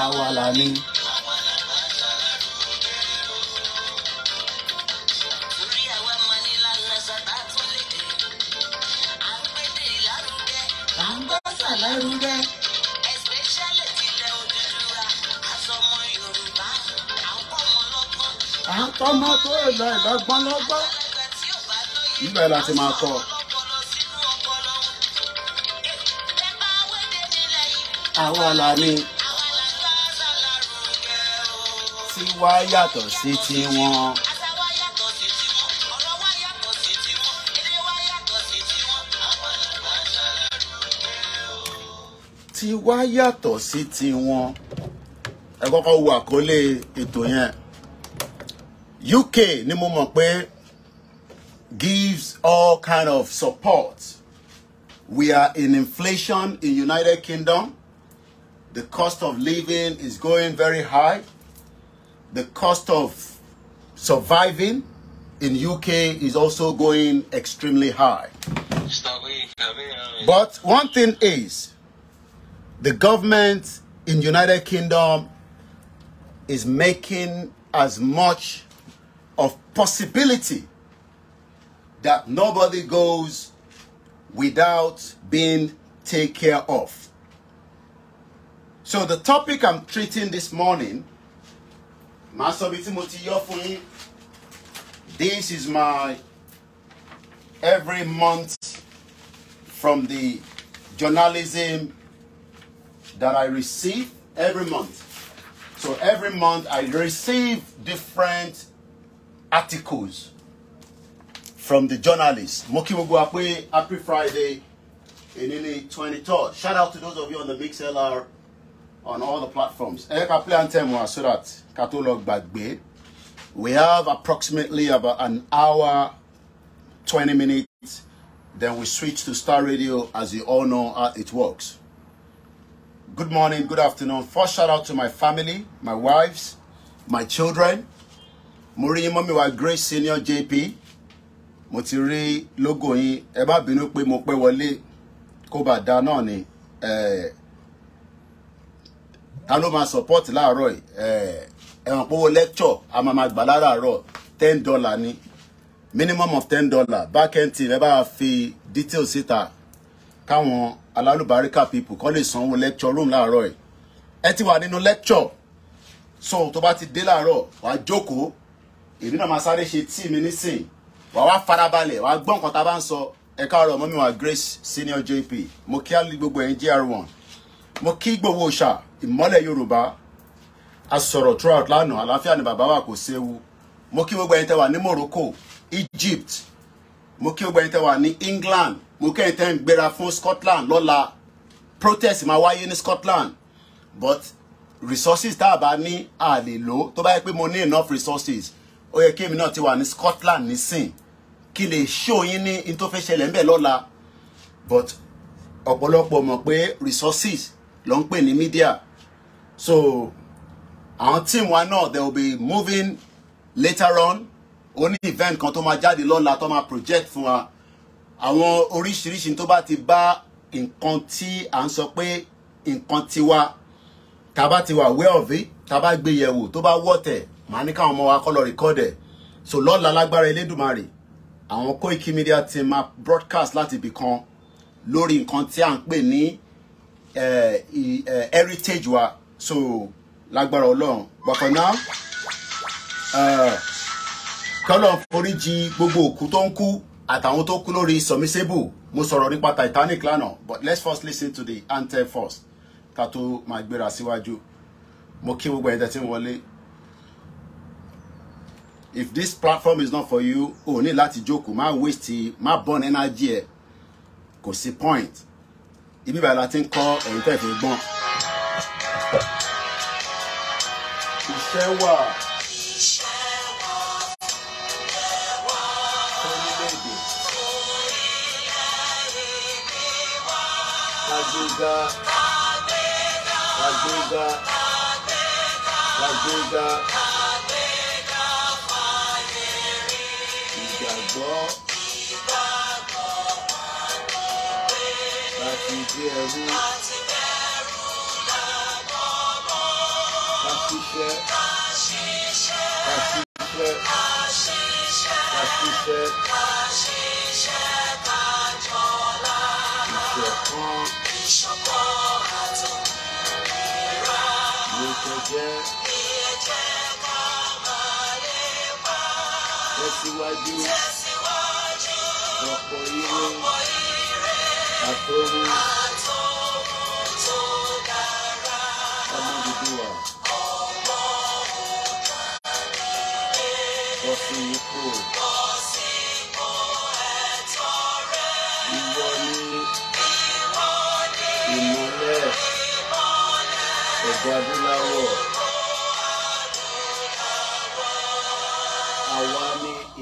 Awalani. Ibẹ̀ láti máa kọ́. Awalani. Tiwa yàtọ̀ sí tiwọn. Tiwa yàtọ̀ sí tiwọn. Ẹ kọ́kọ́ wo àkọlé ètò yẹn. UK ni mo mọ̀ pé gives all kind of support. We are in inflation in United Kingdom. The cost of living is going very high. The cost of surviving in UK is also going extremely high. But one thing is, the government in United Kingdom is making as much of possibility that nobody goes without being taken care of. So the topic I'm treating this morning, this is my every month from the journalism that I receive every month. So every month I receive different articles from the journalists. Happy Friday, in 23rd. Shout out to those of you on the MixLR on all the platforms. So that we have approximately about an hour, 20 minutes. Then we switch to Star Radio, as you all know how it works. Good morning, good afternoon. First shout out to my family, my wives, my children. Muri Mami wa Grace Senior JP. Motiri logo yin ẹ má bínú pé mo pẹ́ wọlé kó bá dá náà ni ta ló máa support láàárọ̀ ẹ̀wọ̀n pówó lecture a máa gbà láàárọ̀ $10 ni minimum of $10 back end team ẹ bá fi details síta káwọn alálùbáríkà people kó lè sanwó lecture room láàárọ̀ ẹ ti wà nínú lecture so tó bá ti dé láàárọ̀ wàá jókòó èmi náà máa sáré ṣe tí mi nísìn wàá farabalẹ̀ wàá gbọ́ nǹkan tá bá ń sọ ẹ káàárọ̀ mọ́mí wa Grace Senior JP mo kí á gbogbo ẹ̀yin GR1 mo kí gbogbo òòṣà ìmọ́lẹ̀ Yorùbá a sọ̀rọ̀ throughout lánàá àlàáfíà ni bàbá wa kò séwu mo kí gbogbo ẹ̀yin tẹ́ wà ní Morocco Egypt mo kí gbogbo ẹ̀yin tẹ́ wà ní England mo kí ẹ̀yin tẹ́ ń gbéra fún Scotland lọ́la protest máa wáyé ní Scotland but resources tá a bá ní a lè lò tó bá yẹ pé mo ní enough resources ó yẹ kí èmi náà ti wà ní Scotland nísìn kí lè show yín ní in tó fẹ́ ṣẹlẹ̀ ńbẹ̀ lọ́la but ọ̀pọ̀lọpọ̀ mọ̀ pé resources ló ń pè ní media so our team wa náà they will be moving later on ó ní event kan tó máa jáde lọ́la tó máa project fún wa àwọn oríṣiríṣi tó bá ti bá nǹkan tí à ń sọ pé nǹkan tiwa tá bá ti wà aware of it tá bá gbé yẹ̀wò tó bá wọ̀tẹ̀ màá ní káwọn ọmọ wa kọ́ lọ record ẹ̀ so lọ́la lágbára Elédùmarè àwọn Koiki Media team máa broadcast láti ibì kan lórí nǹkan tí à ń pè ní heritage wa so lágbára Ọlọ́run but for now kọ́lọ̀ foríjì gbogbo òkú tó ń kú àtàwọn tó kú lórí submersible mo sọ̀rọ̀ nípa Titanic lánàá but let's first listen to the anthem first ká tó máa gbéra síwájú mo kí gbogbo ẹ̀dẹ̀ tí ń wọlé. If this platform is not for you, o ní láti jókòó, má waste, má burn energy ẹ. Kò sí point. Ibi báyìí la ti ń kọ́ ẹ̀yin tẹ́ fi gbọ́n. Iṣẹ́ wà.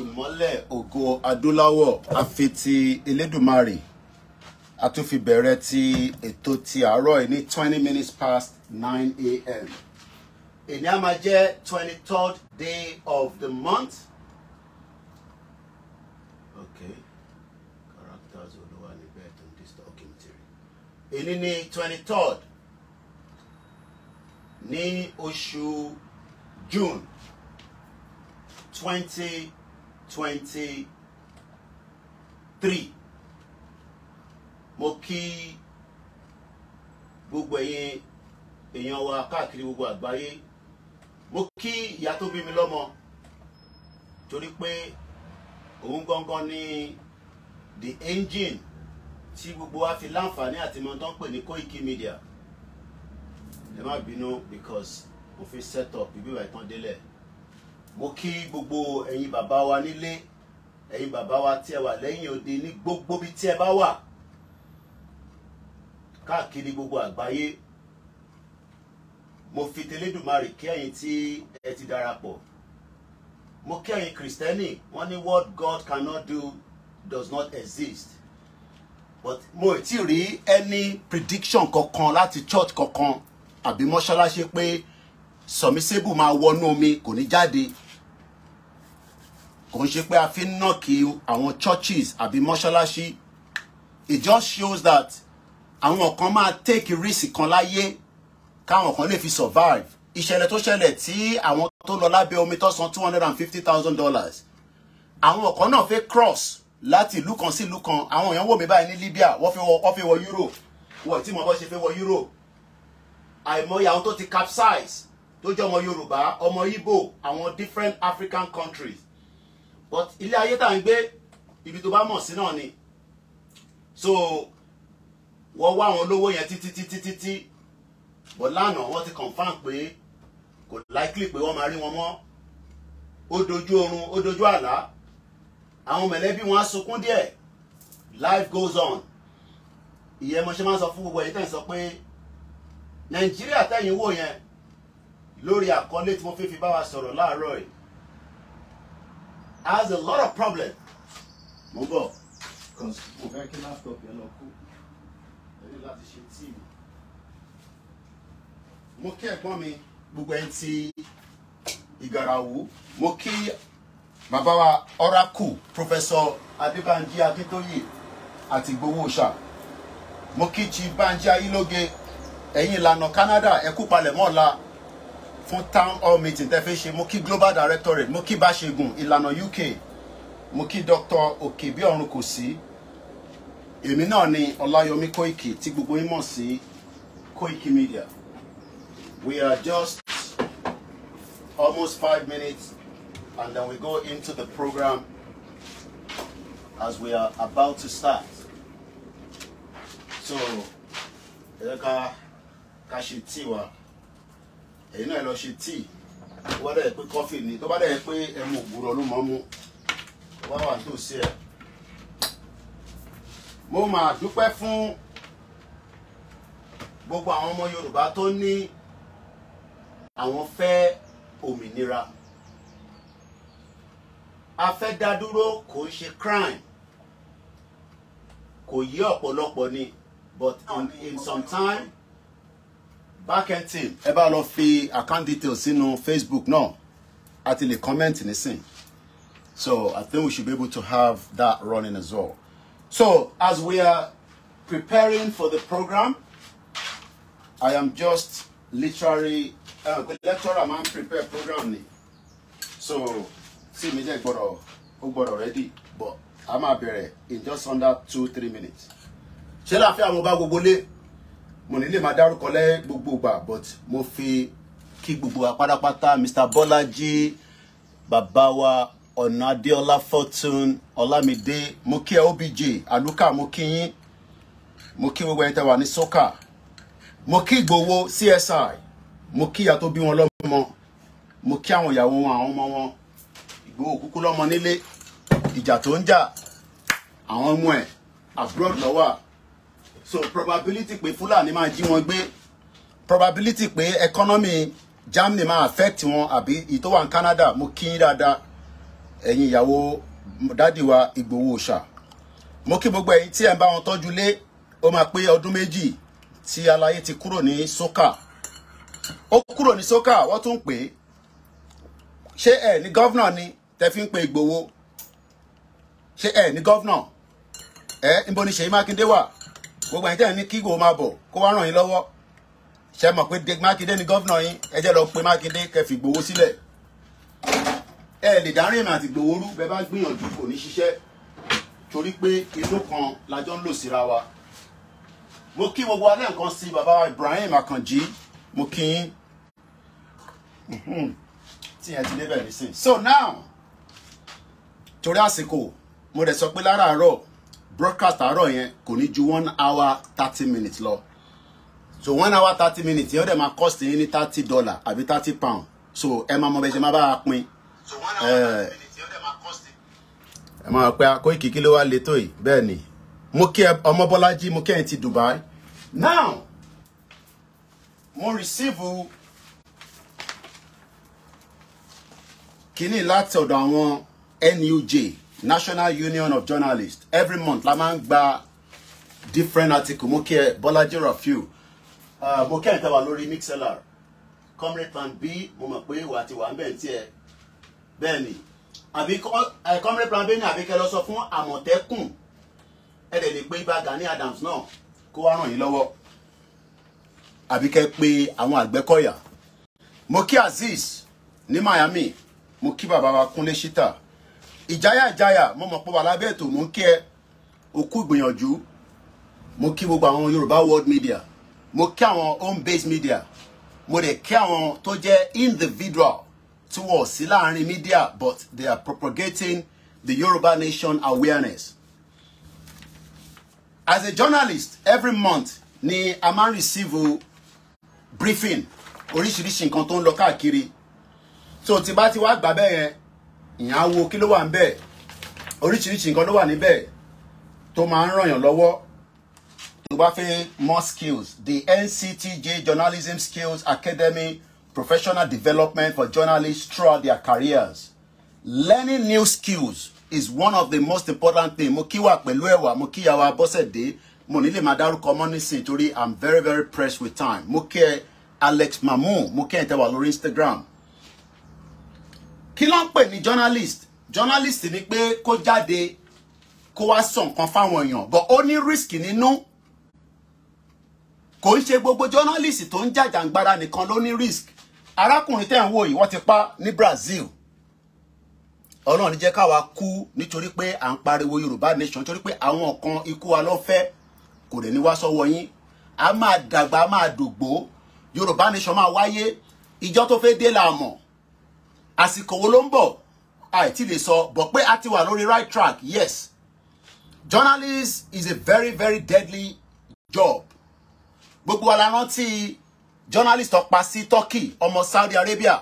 Ìmọ́lẹ̀ ògo adúláwọ̀ àfitì Elédùmarè a tún fi bẹ̀rẹ̀ ti ètò ti àárọ̀ ní 20 minutes past 9 a.m. Èní a máa jẹ́ 23rd day of the month. Okay. Characters olúwa ní bẹ́ẹ̀ tó ń disturb material. Èní ní 23rd ní oṣù June 2023. Mo kí gbogbo èèyàn wa káàkiri gbogbo àgbáyé. Mo kí ìyá tó bí mi lọ́mọ torí pé òun gangan ni the engine tí gbogbo wa fi láǹfààní àti mọ̀ tán pè ní Koiki Media. Ẹ má bínú because mo fi set up ibi ìwà ìtàn délẹ̀. Mo kí gbogbo ẹ̀yin bàbá wa nílé, ẹ̀yin bàbá wa tí ẹ wà lẹ́yìn odi ní gbogbo bí tí ẹ bá wà káàkiri gbogbo àgbáyé. Mo fi tẹlẹ́dùmarè kí ẹ̀yin tí ẹ ti darapọ̀. Mo kí ẹ̀yin Kristẹni, wọ́n ní what God cannot do does not exist. But mo ti rí any prediction kankan láti church kankan àbí mọ́ṣáláṣí pé Sọ̀mísébù máa wọnú omi kò ní jáde. Kò ń ṣe pé a fi ń knock àwọn churches àbí mọ́ṣáláṣí. It just shows that àwọn kan máa take risk kan láyé káwọn kan lè fi survive. Ìṣẹ̀lẹ̀ tó ṣẹlẹ̀ tí àwọn tó lọ lábẹ́ omi tó san $250,000. Àwọn kan náà fẹ́ cross láti ìlú kan sí ìlú kan. Àwọn èèyàn wò mí báyìí ní Libya, wọ́n fẹ́ wọ Europe. Wọ́n tí mo bọ́ ṣe fẹ́ wọ Europe. Àìmọye àwọn tó ti capsize tó jẹ́ ọmọ Yorùbá, ọmọ Igbo, àwọn different African countries. But ilé ayé tá ń gbé ibi tó bá mọ̀ sí náà ni. So wọ́n wá àwọn olówó yẹn títí. But lánàá wọ́n ti confirm pé kò likely pé wọ́n máa rí wọn mọ́. Ó dojú oorun, ó dojú àlá. Àwọn mẹ̀lẹ́bí wọn á sunkún díẹ̀. Life goes on. Ìyẹn mo ṣe máa ń sọ fún gbogbo ẹ̀yin tẹ́ ń sọ pé Nàìjíríà tẹ́yin wò yẹn lórí àkọlé tí mo fi bá wa sọ̀rọ̀ láàárọ̀ yìí has a lot of problems. Mo bọ̀ because mo fẹ́ kí laptop yẹn lọ kú. Ẹni láti ṣe tíì. Mo kí ẹ̀gbọ́n mi gbogbo ẹni tí Ìgàràwú. Mo kí bàbá wa Oracle Professor Adébánjí Akíntóyè àti Gbowóṣà. Mo kí Chief Bánjí Ayílóge. Ẹ̀yin ìlànà Canada ẹ kú palẹ̀mọ́ ọ̀la fún town hall meeting tẹ́ fẹ́ ṣe. Mo kí Global Directorate, mo kí Báṣegùn ìlànà UK, mo kí Dr. Òkèbíọ̀rùnkòsí. Èmi náà ni Ọláyọmí Koiki tí gbogbo yín mọ̀ sí Koiki Media. We are just almost 5 minutes and then we go into the program as we are about to start. So ká ṣe tíì wa. Ẹ̀yin náà lọ ṣe tíì. Tó bá dẹ̀ pé coffee ni, tó bá dẹ̀ pé ẹmu ògbúrọ̀ ló mọ́ mú. Tó bá wà tó sí ẹ̀. Mo máa dúpẹ́ fún gbogbo àwọn ọmọ Yorùbá tó ní àwọn fẹ́ òmìnira. A fẹ́ dá dúró kò ń ṣe crime. Kò yé ọ̀pọ̀lọpọ̀ ni. but in some time backend team ẹ bá lọ fi account details sínú Facebook náà àti lè comment nísìn. So I think we should be able to have that running as well. So as we are preparing for the program, I am just literally the lecturer man prepare program ni. So see me there gbọ́dọ̀ ready, but I'm bẹ̀rẹ̀ in just under 2-3 minutes. Ṣé la fẹ́ àwọn bá gbogbo lé mo ní lè máa dárúkọ lé gbogbo gbà, but mo fi kí gbogbo apátápátá Mr. Bọ́lájí, bàbá wa Ọ̀nà Adéọlá Fortune, Ọlámídé, mo kí OBJ, Aluka, mo kí yín, mo kí gbogbo ẹ̀yin tẹ́ wà ní soccer, mo kí Ìgbòho CSI, mo kí ìyá tó bí wọn lọ́mọ, mo kí àwọn ìyàwó wọn, àwọn ọmọ wọn, Ìgbòho kúkú lọ́mọ nílé, ìjà tó ń jà, àwọn ọmọ ẹ̀ abroad ló wà. So probability pé Fúlàní máa jí wọn gbé, probability pé economy Germany máa affect wọn àbí ìtò wà ní Canada, mo kí yín dáadáa. Ẹ̀yin ìyàwó dádì wa Ìgbòho Òòṣà, mo kí gbogbo ẹ̀yin tí ẹ ń bá wọn tọ́jú lé, ó máa pé ọdún méjì tí aláyé ti kúrò ní soccer. Ó kúrò ní soccer, wọ́n tún pè ṣé ẹ ní governor ni tẹ́ fi ń pe Ìgbòho, ṣé ẹ ní governor níbo ni Ṣèyí Mákindé wà? Gbogbo ẹ̀yin tẹ́ ní kí Ìgbòho máa bọ̀ kó wá ràn yín lọ́wọ́, ṣé mọ̀ pé Mákindé ni governor yín, ẹ jẹ́ lọ pe Mákindé kẹ́ fi Ìgbòho sílẹ̀. Ẹ lè dárín èmi àti Ìgbòho rú bẹ́ẹ̀ bá gbìyànjú kò ní ṣiṣẹ́, torí pé inú kan lájọ́ ń lò síra wa. Mo kí gbogbo alẹ́ nǹkan sí bàbá Ibrahim Akanji, mo kí yín tí ẹ ti débẹ̀ nísìn. So now torí àsìkò mo dẹ̀ sọ pé láràárọ̀ broadcast àárọ̀ yẹn kò ní ju 1 hour 30 minutes lọ. So 1 hour 30 minutes yẹn ó dẹ̀ máa cost yín ní $30 àbí £30. So ẹ máa mọ bẹ́ẹ̀ ṣe máa bá a pín. So 1 hour 30 minutes yẹn ó dẹ̀ máa cost yín. Ẹ máa pẹ́ Koiki kí ló wá le tó yìí bẹ́ẹ̀ ni. Mo kí ọmọ Bọ́lájí, mo kí ẹ̀yin ti Dubai. Now mo receive kíní láti ọ̀dọ̀ àwọn NUJ, National Union of Journalists. Every month la máa ń gba different article. Mo kí ẹ Bọ́lájí Rafiu, mo kí ẹ̀yin tẹ́ wà lórí Mixlr, Comrade Plan B, mo mọ̀ pé wà á ti wà ń bẹ̀ tí ẹ bẹ́ẹ̀ ni. Àbí Comrade Plan B ní àbí kẹ́ lọ sọ fún Àmọ̀tẹ́kùn, ẹ dẹ̀ lè pé Ìbà Gani Adams náà kó wá ràn yín lọ́wọ́, àbí kẹ́ pé àwọn Àgbẹ̀kọ̀yà. Mo kí Azeez ní Miami, mo kí bàbá wa Kúnlé Ṣítà, ìjáyà mo mọ̀ pé wà lábẹ́ ètò, mo kí ẹ òkú ìgbìyànjú, mo kí gbogbo àwọn Yorùbá World Media, mo kí àwọn home based media, mo dẹ̀ kí àwọn tó jẹ́ individual tí wọ́n sí láàrin media but they are propagating the Yoruba nation awareness. As a journalist, every month ni a máa receive briefing oríṣiríṣi nǹkan tó ń lọ káàkiri. So tí bá ti wá gbà bẹ́ẹ̀ yẹn, ìyẹn á wo kí ló wà níbẹ̀, oríṣiríṣi nǹkan ló wà níbẹ̀ tó máa ń ràn yàn lọ́wọ́. Tó bá fẹ́ more skills, the NCTJ Journalism Skills Academy, professional development for journalists throughout their careers. Learning new skills is one of the most important things. Mo kí wa pẹ̀lú ẹwà, mo kí yàwá Bọ́sẹ̀dé, mo ní lè máa dárúkọ mọ́ nísìn torí I'm very very pressed with time. Mo kí Alex Mamu, mo kí ẹ̀ tẹ́ wà lórí Instagram. Kí ló ń pè ní journalist? Journalist ni pé kó jáde kó wá sọ nǹkan fáwọn èèyàn, but ó ní risk nínú. Kò ń ṣe gbogbo journalist tó ń jàjàngbara nìkan ló ní risk. Arákùnrin tẹ́ ń wò yìí wọ́n ti pa ní Brazil. Ọlọ́run ní jẹ́ káwa kú nítorí pé à ń pariwo Yorùbá nation, nítorí pé àwọn kan ikú wa ló fẹ́ kò dẹ̀ ní wá sọ́wọ́ yín. A máa dàgbà, a máa dògbó, Yorùbá nation máa wáyé, ìjọ tó fẹ́ dé la mọ̀. Àsìkò wo ló ń bọ̀? Àìtí lè sọ, but pé a ti wà lórí right track, yes. Journalism is a very very deadly job. Gbogbo wa la rántí journalist tó pa sí Turkey, ọmọ Saudi Arabia,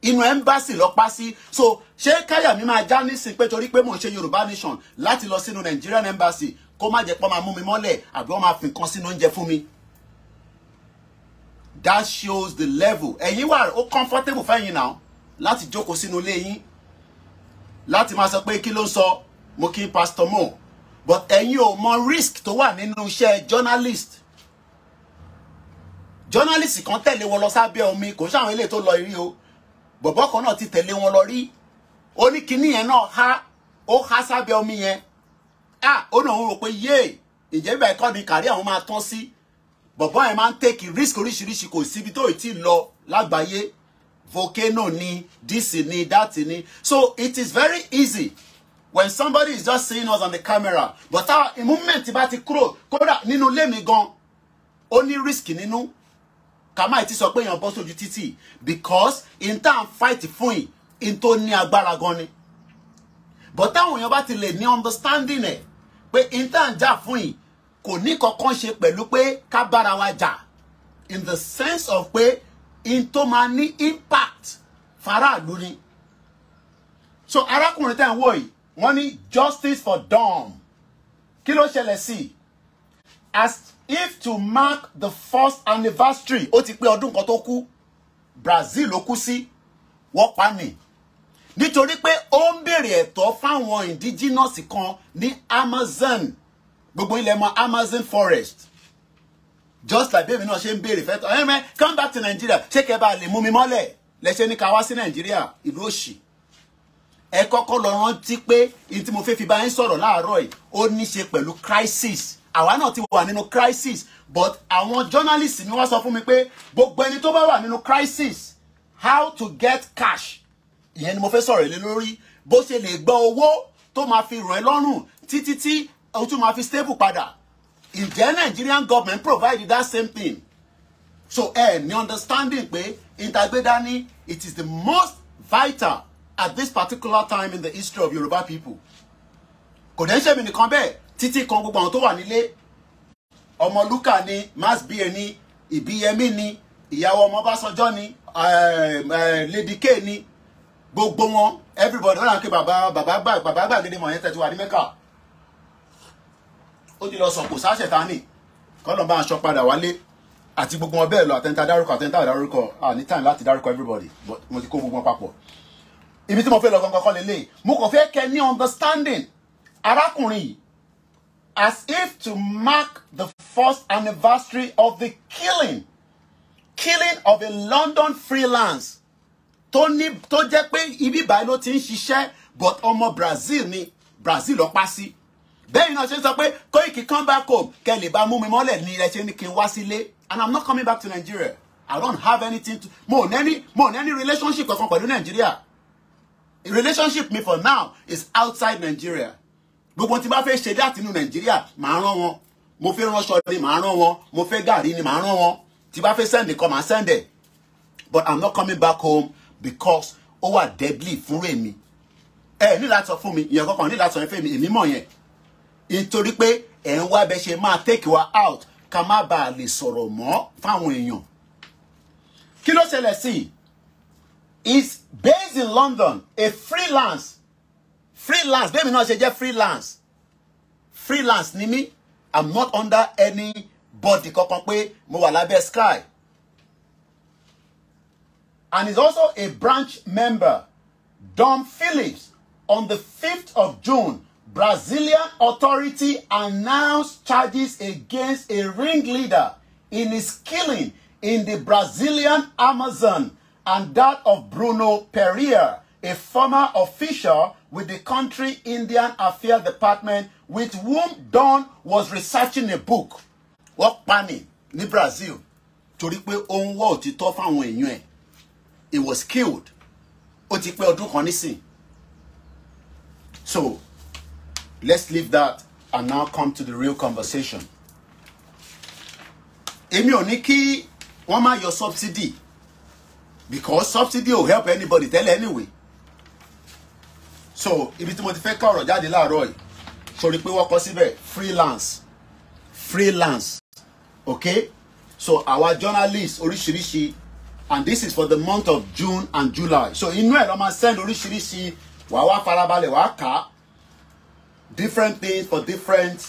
inú embassy ló pa sí. So ṣé káyà mi máa já nísìn pé torí pé mò ń ṣe Yorùbá nation láti lọ sínú Nigerian embassy kó má jẹ́ pé máa mú mi mọ́lẹ̀ àbí wọ́n máa fi nǹkan sínú oúnjẹ fún mi? That shows the level. Ẹ̀yin wà ó comfortable fẹ́yìn náà láti jókòó sínú ilé yín láti máa sọ pé kí ló ń sọ, mo kí Pastor Mo, but ẹ̀yin ò mọ risk tó wà nínú iṣẹ́ journalist. journalist kan tẹ̀lé wọn lọ sábẹ́ omi kò ṣàwọn ilé tó lọ rí o bọ̀bọ́ kan náà ti tẹ̀lé wọn lọ rí ó ní kinní yẹn náà ó há sábẹ́ omi yẹn ó náà ń rò pé yéè ìjẹ́ bíbá ẹ̀kọ́ ni kàrí àwọn máa tán sí bọ̀bọ́ yẹn máa ń take risk oríṣiríṣi kò síbi tó ì tí lọ lágbàáyé volcano ni this ni that ni so it is very easy when somebody is just seeing us on the camera but our moment bá ti kúrò kódà nínú ilé mi gan ó ní risk nínú ká má ti sọ pé èèyàn bọ́ sójú títì because in time fight fún yìí in tó ní agbára gan ni but táwọn èèyàn bá ti lè ní understanding ẹ̀ pé in time jà fún yìí kò ní kankan ṣe pẹ̀lú pé ká bára wa jà in the sense of pé in tó máa ní impact faraàlú ni so arákùnrin tẹ́ ń wò yìí wọ́n ní justice for Dom kí ló ṣẹlẹ̀ sí as if to mark the first anniversary ó ti pé ọdún kan tó kú Brazil ló kú sí wọ́n pa ni nítorí pé ó ń béèrè ẹ̀tọ́ fáwọn indigenous kan ní Amazon gbogbo ilẹ̀ mọ́ Amazon forest just like baby náà ṣe ń béèrè fẹ́tọ̀ ẹ̀mẹ́ come back to Nigeria ṣé kẹ́ bá lè mú mi mọ́lẹ̀ lẹ́ṣẹ́ ní ká wá sí Nigeria ìlú òṣì ẹ kọ́kọ́ lọ rántí pé in tí mo fẹ́ fi bá yín sọ̀rọ̀ láàárọ̀ yìí ó ní ṣe pẹ̀lú crisis àwa náà ti wà nínú crisis but àwọn journalists ni wọ́n sọ fún mi pé gbogbo ẹni tó bá wà nínú crisis how to get cash ìyẹn ni mo fẹ́ sọ̀rọ̀ lé lórí bó ṣe lè gbọ́ owó tó máa fi ràn ẹ́ lọ́rùn títí tí ó tún máa fi stable padà ǹjẹ́ Nigerian government provide that same thing so ní understanding pé ìtàgbédání it is the most vital at this particular time in the history of Yoruba people kò dẹ́ ṣe mi nìkan bẹ́ẹ̀ títí kan gbogbo àwọn tó wà nílé Ọmọlúkà ni Masbie ni Ìbíyẹmí ni ìyàwó ọmọ Ọbásanjọ́ ni Lady K ni gbogbo wọn everybody wọn náà kí bàbá Gbàgede mọ̀ yẹn tẹ̀tí wà ní Mẹ́kà ó ti lọ sọ kò sáṣẹ̀ ta ní kọ́nà bá aṣọ padà wálé àti gbogbo wọn bẹ́ẹ̀ lọ àtẹ́ntà dárúkọ ní time láti dárúkọ everybody but mo ti kó gbogbo wọn papọ̀ ibi tí mo fẹ́ lọ gangan kọ́ lélẹ̀ mo kàn fẹ́ kẹ́ ní understanding arákùnrin yìí as if to mark the first anniversary of the killing of a London freelance tó jẹ́ pé ibi báyìí ló ti ń ṣiṣẹ́ but ọmọ Brazil ni Brazil ló pa sí bẹ́ẹ̀ náà ṣe sọ pé Koiki come back home kẹ́ lè bá mú mi mọ́lẹ̀ ní ilẹ̀ ṣe ní kí n wá sílé and I'm not coming back to Nigeria I don't have anything to mo ní any relationship kankan pẹ̀lú Nigeria the relationship me for now is outside Nigeria gbogbo tí bá fẹ́ ṣe láti inú Nigeria màá rán wọn mo fẹ́ ránṣọ ni màá rán wọn mo fẹ́ gàrí ni màá rán wọn tí bá fẹ́ send nǹkan màá send it but I'm not coming back home because ó wà deadly fún èmi ní láti sọ fún mi ìyẹn kankan ní láti sọ fún mi èmi mọ̀ yẹn nítorí pé ń wá bẹ ṣe máa take wa out ká má bàa lè sọ̀rọ̀ mọ́ fáwọn èèyàn kí ló ṣẹlẹ̀ sí is based in London a freelance bẹ́ẹ̀ mi náà ṣe jẹ́ freelance ni mí I'm not under any body kankan pé mo wà lábẹ́ sky and is also a branch member Dom Phillips on the 5th of June Brazilian authority announced charges against a ringleader in his killing in the Brazilian Amazon and that of Bruno Pereira, a former official with the country Indian Affairs Department with whom Don was researching a book. What pani ní Brazil torí pé ó ń wá òtítọ́ fáwọn èèyàn ẹ̀. He was killed. Ó ti pé ọdún kan nísìn. So let's leave that and now come to the real conversation. Èmi ò ní kí wọ́n má yọ subsidy because subsidy will help anybody tell anyway. So ibi tí mo ti fẹ́ ká ọ̀rọ̀ jáde láàárọ̀ yìí sórí pé wọ́n kọ síbẹ̀ freelance okay so our journalists oríṣiríṣi and this is for the month of June and July so inú ẹ̀ ló máa send oríṣiríṣi wàá wá farabalẹ̀ wàá kà different things for different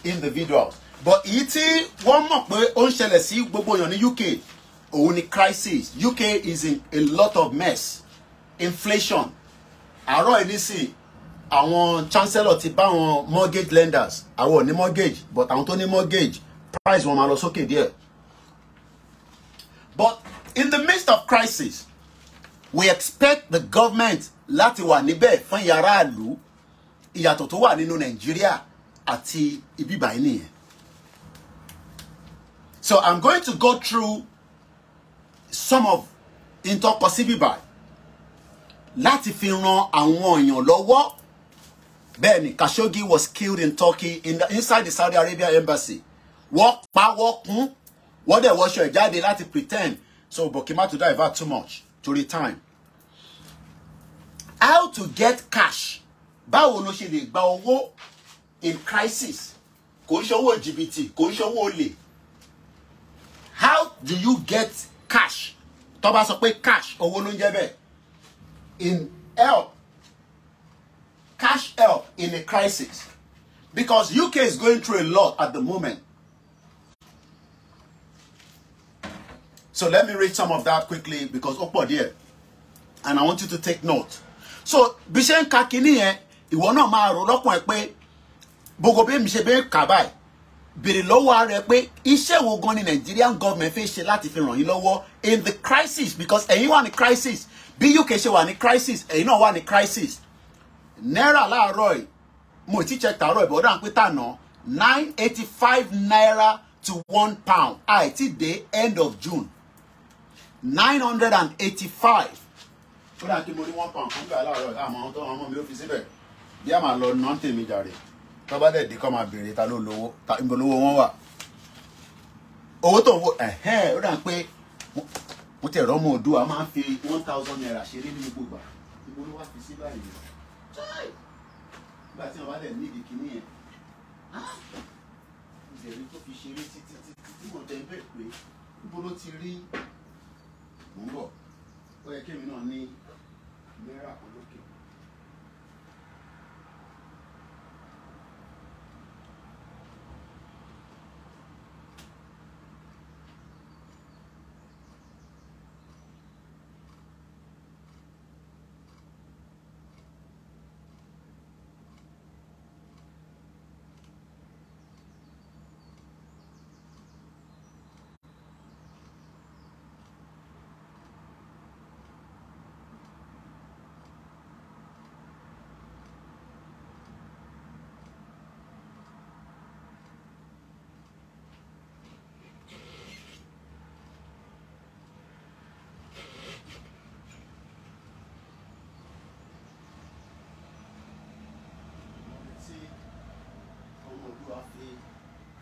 individuals but èyí tí wọ́n mọ̀ pé ó ń ṣẹlẹ̀ sí gbogbo èèyàn ní UK òun ni crisis UK is in a lot of mess inflation àárọ̀ ẹ̀ nísìn àwọn chancellor ti bá àwọn mortgage lenders àwọn ò ní mortgage but àwọn tó ní mortgage price wọn máa lọ sókè díẹ̀ But in the midst of crisis, we expect the government láti wà níbẹ̀ fún yàrá ìlú. Ìyàtọ̀ tó wà nínú Nàìjíríà àti ibi báyìí nìyẹn. So I'm going to go through some of intokosibibai láti fi ran àwọn èèyàn lọ́wọ́. Bẹ́ẹ̀ni, Khashoggi was killed in Turkey inside the Saudi Arabia embassy. Wọ́n pa wọ́n kún. Wọ́n dẹ̀ wọṣọ ẹ̀ jáde láti pretend. So Bokima to divert too much to the time. How to get cash? Báwo ló ṣe lè gba owó in crisis? Kò ń ṣe owó jìbìtì, kò ń ṣe owó olè. How do you get cash? Tó bá sọ pé cash, owó ló ń jẹ́ bẹ́ẹ̀. In help, cash help in a crisis. Because UK is going through a lot at the moment. So let me read some of that quickly because ó pọ̀ díẹ̀. And I want you to take note. So, bí ṣe ń ka kíní yẹn, ìwọ náà máa rò lọ́kàn ẹ pé gbogbo bí mi ṣe bẹ́ẹ̀ kà báyìí. Bèrè lọ́wọ́ ara ẹ pé iṣẹ́ wo gan ni Nigerian government fẹ́ ṣe láti fi ràn yín lọ́wọ́ in the crisis because ẹ̀yin wà ní crisis. Bí UK ṣe wà ní crisis, ẹ̀yin náà wà ní crisis. Náírà láàárọ̀ yìí, mo ti check tààrọ̀ ìbọ̀dọ̀ à ń pé tànà 985 naira to £1. Àìtí dé end of June. 985. Ó dà kí mo ní £1 fún gbà láàárọ̀ àmọ́ àwọn tó ọmọ mi ó fi síbẹ̀. Bí a máa lọ ná tèmi jàre. Tó bá dẹ̀ dé kọ́ máa béèrè ta ló lówó, ta ìbò lówó wọn wà. Owó tó ń wo ó dà pé mo tẹ̀ rọ́ mọ́ Oòduà máa ń fi 1,000 naira ṣeré ní gbogbo ìgbà. Ìbò ló wá fi sí báyìí. Nígbà tí wọ́n bá dẹ̀ ní ìdí kìíní yẹn. Ìbẹ̀rù tó fi ṣeré títí tí mo tẹ̀ ń bẹ̀ pé ìbò ló ti rí mò ń bọ̀. Ó yẹ kí èmi náà ní náírà kan lókè.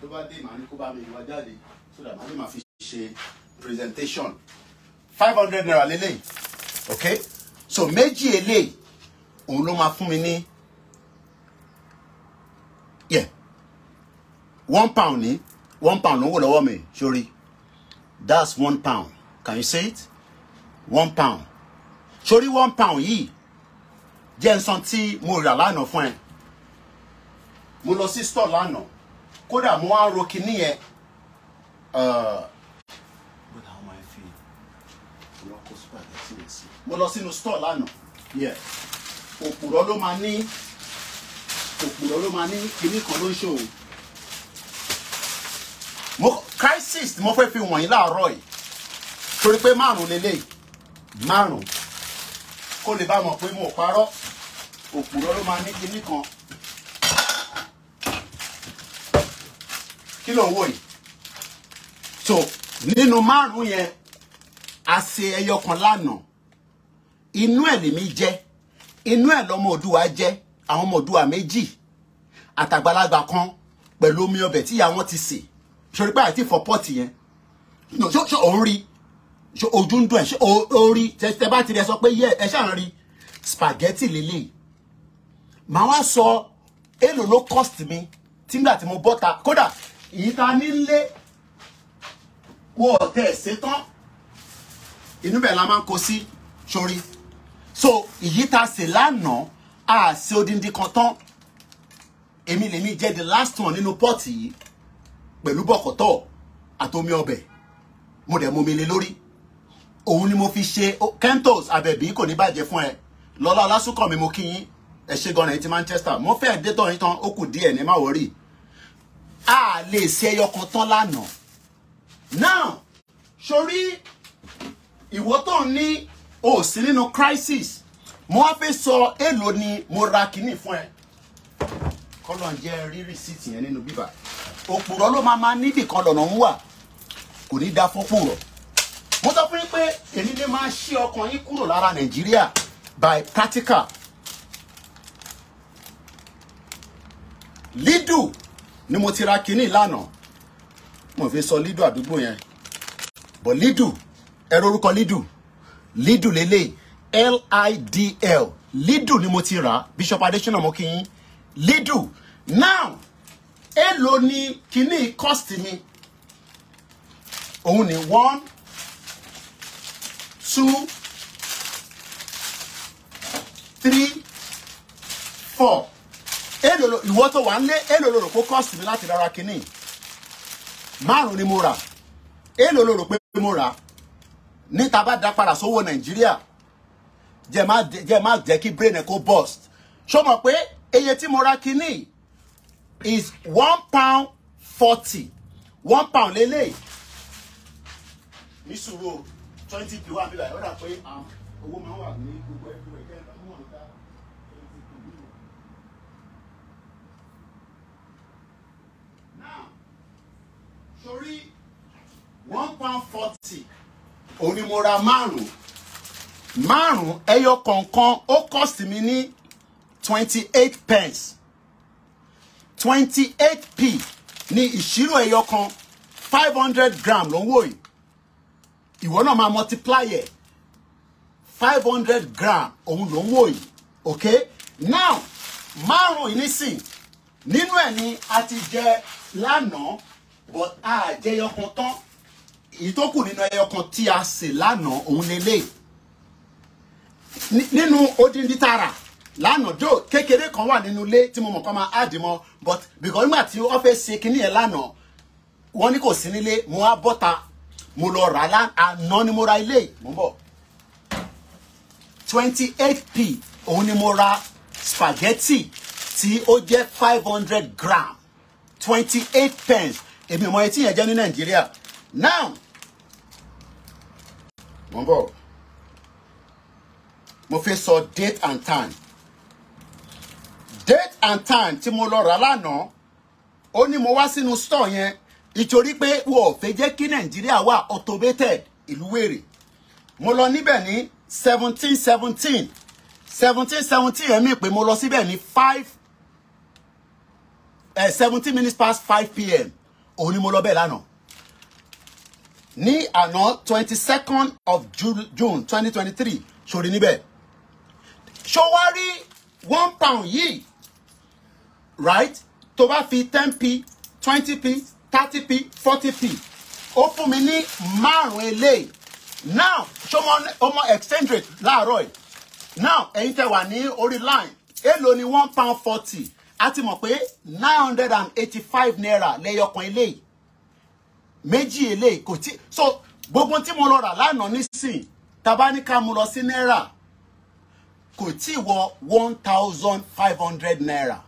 Tó bá dé màá ní kó bá mi wá jáde so that màá ní màá fi ṣe presentation 500 naira lélẹ̀ okay so méjì eléyìí òun ló máa fún mi ní £1 ní £1 ló ń wò lọ́wọ́ mi sórí that's £1 can you see it £1 sórí £1 yìí jẹ́ nsọ́n tí mo rà lánàá fún ẹ mo lọ sí store lánàá kódà mo wá ro kíní yẹn mo lọ sínú store lánàá òpùrọ́ ló máa ní kíní kan ló ń ṣòwò crisis mo fẹ́ fi wọ̀nyí láàárọ̀ yìí torí pé márùn lélẹ́yìí márùn kó lè bá mọ̀ pé mo parọ́ òpùrọ́ ló máa ní kíní kan. Kí ló ń wò yìí so nínú márùn yẹn a ṣe ẹyọ kan lánàá inú ẹ̀ lèmi jẹ inú ẹ̀ lọmọ Oòduà jẹ àwọn ọmọ Oòduà méjì àtàgbàlagbà kan pẹ̀lú omi ọbẹ̀ tí ìyá wọn ti sè sori pé àti fọ pọ́ọ̀tì yẹn ṣé òun rí ṣé ojú ń dùn ẹ̀ ṣé ó rí tẹ bá ti rẹ sọ pé yẹ ẹ ṣáà rí spaghetti lélẹ̀ màá wá sọ èlò ló cost mi tígbà tí mo bọ́ta kódà èyí ta nílé wọ ọ̀tẹ̀ ṣetán inú bẹ̀ la máa ń kó sí sórí so èyí ta ṣe lánàá a ṣe odindi kan tán èmi lèmi jẹ́ the last one nínú pọ́ọ̀tì yìí pẹ̀lú bọ̀kọ̀tọ̀ àtomi ọbẹ̀ mo dẹ̀ mo mi lé lórí òun ni mo fi ṣe kentos abẹ̀bí kò ní bàjẹ́ fún ẹ lọ́lá ọlásùnkàn mi mo kí yín ẹ ṣe gan-an ti Manchester mo fẹ́ dé tọ́ yín tán ó kù díẹ̀ ní má wọ́rì a lè ṣe ẹyọ kan tán lánàá now sórí ìwọ tó ní o sí nínú crisis mo wá fẹ́ sọ èlò ni mo ra kíní fún ẹ kọ́lọ̀ ń jẹ́ rí receipt yẹn nínú bíbà òpùrọ̀ ló máa níbì kan lọ́nà ń wà kò ní dá fún pùrọ̀ mo sọ fún yín pé èyí lè máa ṣí ọkàn yín kúrò lára Nàìjíríà by practical. Lidu ni mo ti ra kíní lánàá mo fi sọ Lidu àdúgbò yẹn but Lidu ẹ̀rọ orúkọ Lidu lélẹ̀ LIDL Lidu ni mo ti rà Bishop Adesina mo kí yín Lidu now èló ni kíní cost mi òun ni 1 2 3 4 èló ìwọ tó wà nlé èló ló rò pé cost mi láti rárá kíní 5 ni mo rà èló ló rò pé mo rà ní tá bá dá padà sówó Nàìjíríà jẹ́ má jẹ́ kí brain ẹ kó burst ṣó mọ̀ pé iye tí mo ra kíní is £1.40 £1 lélẹ̀ ní sùúrù 20p wà níbàyí ó dà pé owó máa wà ní gbogbo ẹgbẹ́ ìkẹta mú ọ̀dá 20p. Now sórí £1.40 òun ni mo ra márùn ẹyọ kọ̀ọ̀kan ó cost mi ní 28 pence 28p ní ìṣirò ẹyọ kan 500 gram ló ń wò yìí ìwọ náà máa multiply ẹ̀ 500 gram òun ló ń wò yìí okay now márùn ìnísìn nínú ẹ̀ ni a ti jẹ lánàá but a jẹ ẹyọ kan tán èyí tó kù nínú ẹyọ kan tí a sè lánàá òun lélẹ̀ nínú odindi tààrà lánàá dó kékeré kan wà nínú ilé tí mo mọ̀ kọ́ máa add mọ́ but because nígbà tí wọ́n fẹ́ ṣe kinní yẹn lánàá wọ́n ní kò sí nílé mo wá bọ́ta mo lọ rà àná ni mo ra ilé mo ń bọ̀ 28p òun ni mo ra spaghetti tí ó jẹ́ 500 gram 28 pence èmi ò mọ etí yẹn jẹ́ ní Nàìjíríà now mo ń bọ̀ mo fẹ́ sọ date and time tí mo lọ rà lánàá ó ní mo wá sínú store yẹn ìtorí pé wọ́n fẹ́ jẹ́ kí Nàìjíríà wà automated ìlú wèrè mo lọ níbẹ̀ ní 17 ẹ̀mí pé mo lọ síbẹ̀ ní 17 minutes past 5 p.m. òun ni mo lọ bẹ́ẹ̀ lánàá ní àná 22nd of June 2023 sórí níbẹ̀ ṣó wá rí £1 yìí right tó bá fi 10p 20p 30p 40p ó fún mi ní márùn eléyìí now ṣó mọ exchange rate láàárọ̀ yìí now ẹ̀yin tẹ́ wà ní orí line èló ni £1.40 a ti mọ̀ pé 985 naira lẹ́yọkan eléyìí méjì eléyìí kò tí so gbogbo tí mo lọ rà lánàá nísìn tàbá ní ká mo lọ sí náírà kò tí wọ 1,500 naira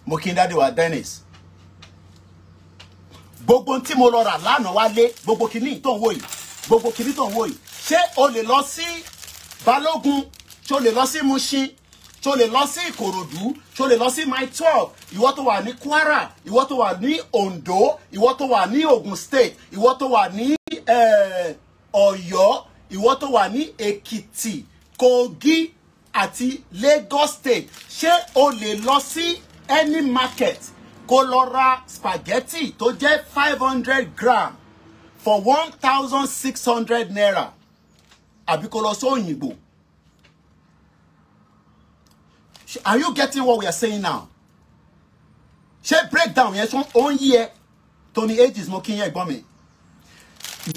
mo kí n dáde wa Dennis gbogbo tí mo lọ rà lánàá wálé gbogbo kìíní tó ń wò yìí gbogbo kìíní tó ń wò yìí ṣé o lè lọ sí Balógun ṣé o lè lọ sí Mushin ṣé o lè lọ sí Ìkòròdú ṣé o lè lọ sí Mile 12 ìwọ tó wà ní Kwara ìwọ tó wà ní Ondo ìwọ tó wà ní Ogun State ìwọ tó wà ní Ọ̀yọ́ ìwọ tó wà ní Èkìtì Kogi àti Lagos State ṣé o lè lọ sí any market kó lọ ra spaghetti tó jẹ́ 500 gram for 1,600 naira àbí kó lọ sí Òyìnbó. Are you getting what we are saying now? Ṣé breakdown yẹn tún ó ń yí ẹ Tony ages mo kí yẹn gbọ́n mi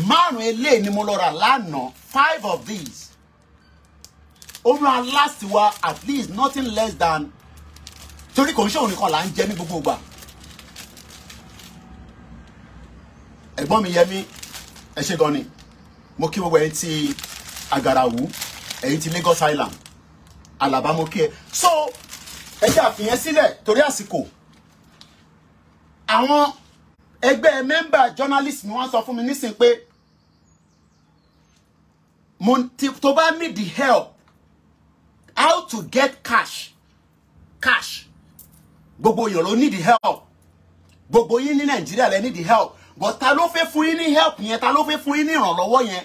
márùn eléyìí ni mo lọ rà lánàá 5 of these ó máa last wa at least nothing less than torí kò ń ṣe òun nìkan là ń jẹ ní gbogbo ìgbà ẹ̀gbọ́n mi Yẹmí ẹ ṣé gan ni mo kí gbogbo ẹ̀yin tí Agarawu ẹ̀yin tí Lagos Island Alaba mo kí ẹ so ẹ jẹ́ àfihàn sílẹ̀ torí àsìkò àwọn ẹgbẹ́ member journalist ni wọ́n sọ fún mi nísìn pé tó bá need the help how to get cash gbogbo yín ló need the help gbogbo yín ní Nàìjíríà lẹ need the help but ta ló fẹ́ fún yín ní help yẹn ta ló fẹ́ fún yín ní ìrànlọ́wọ́ yẹn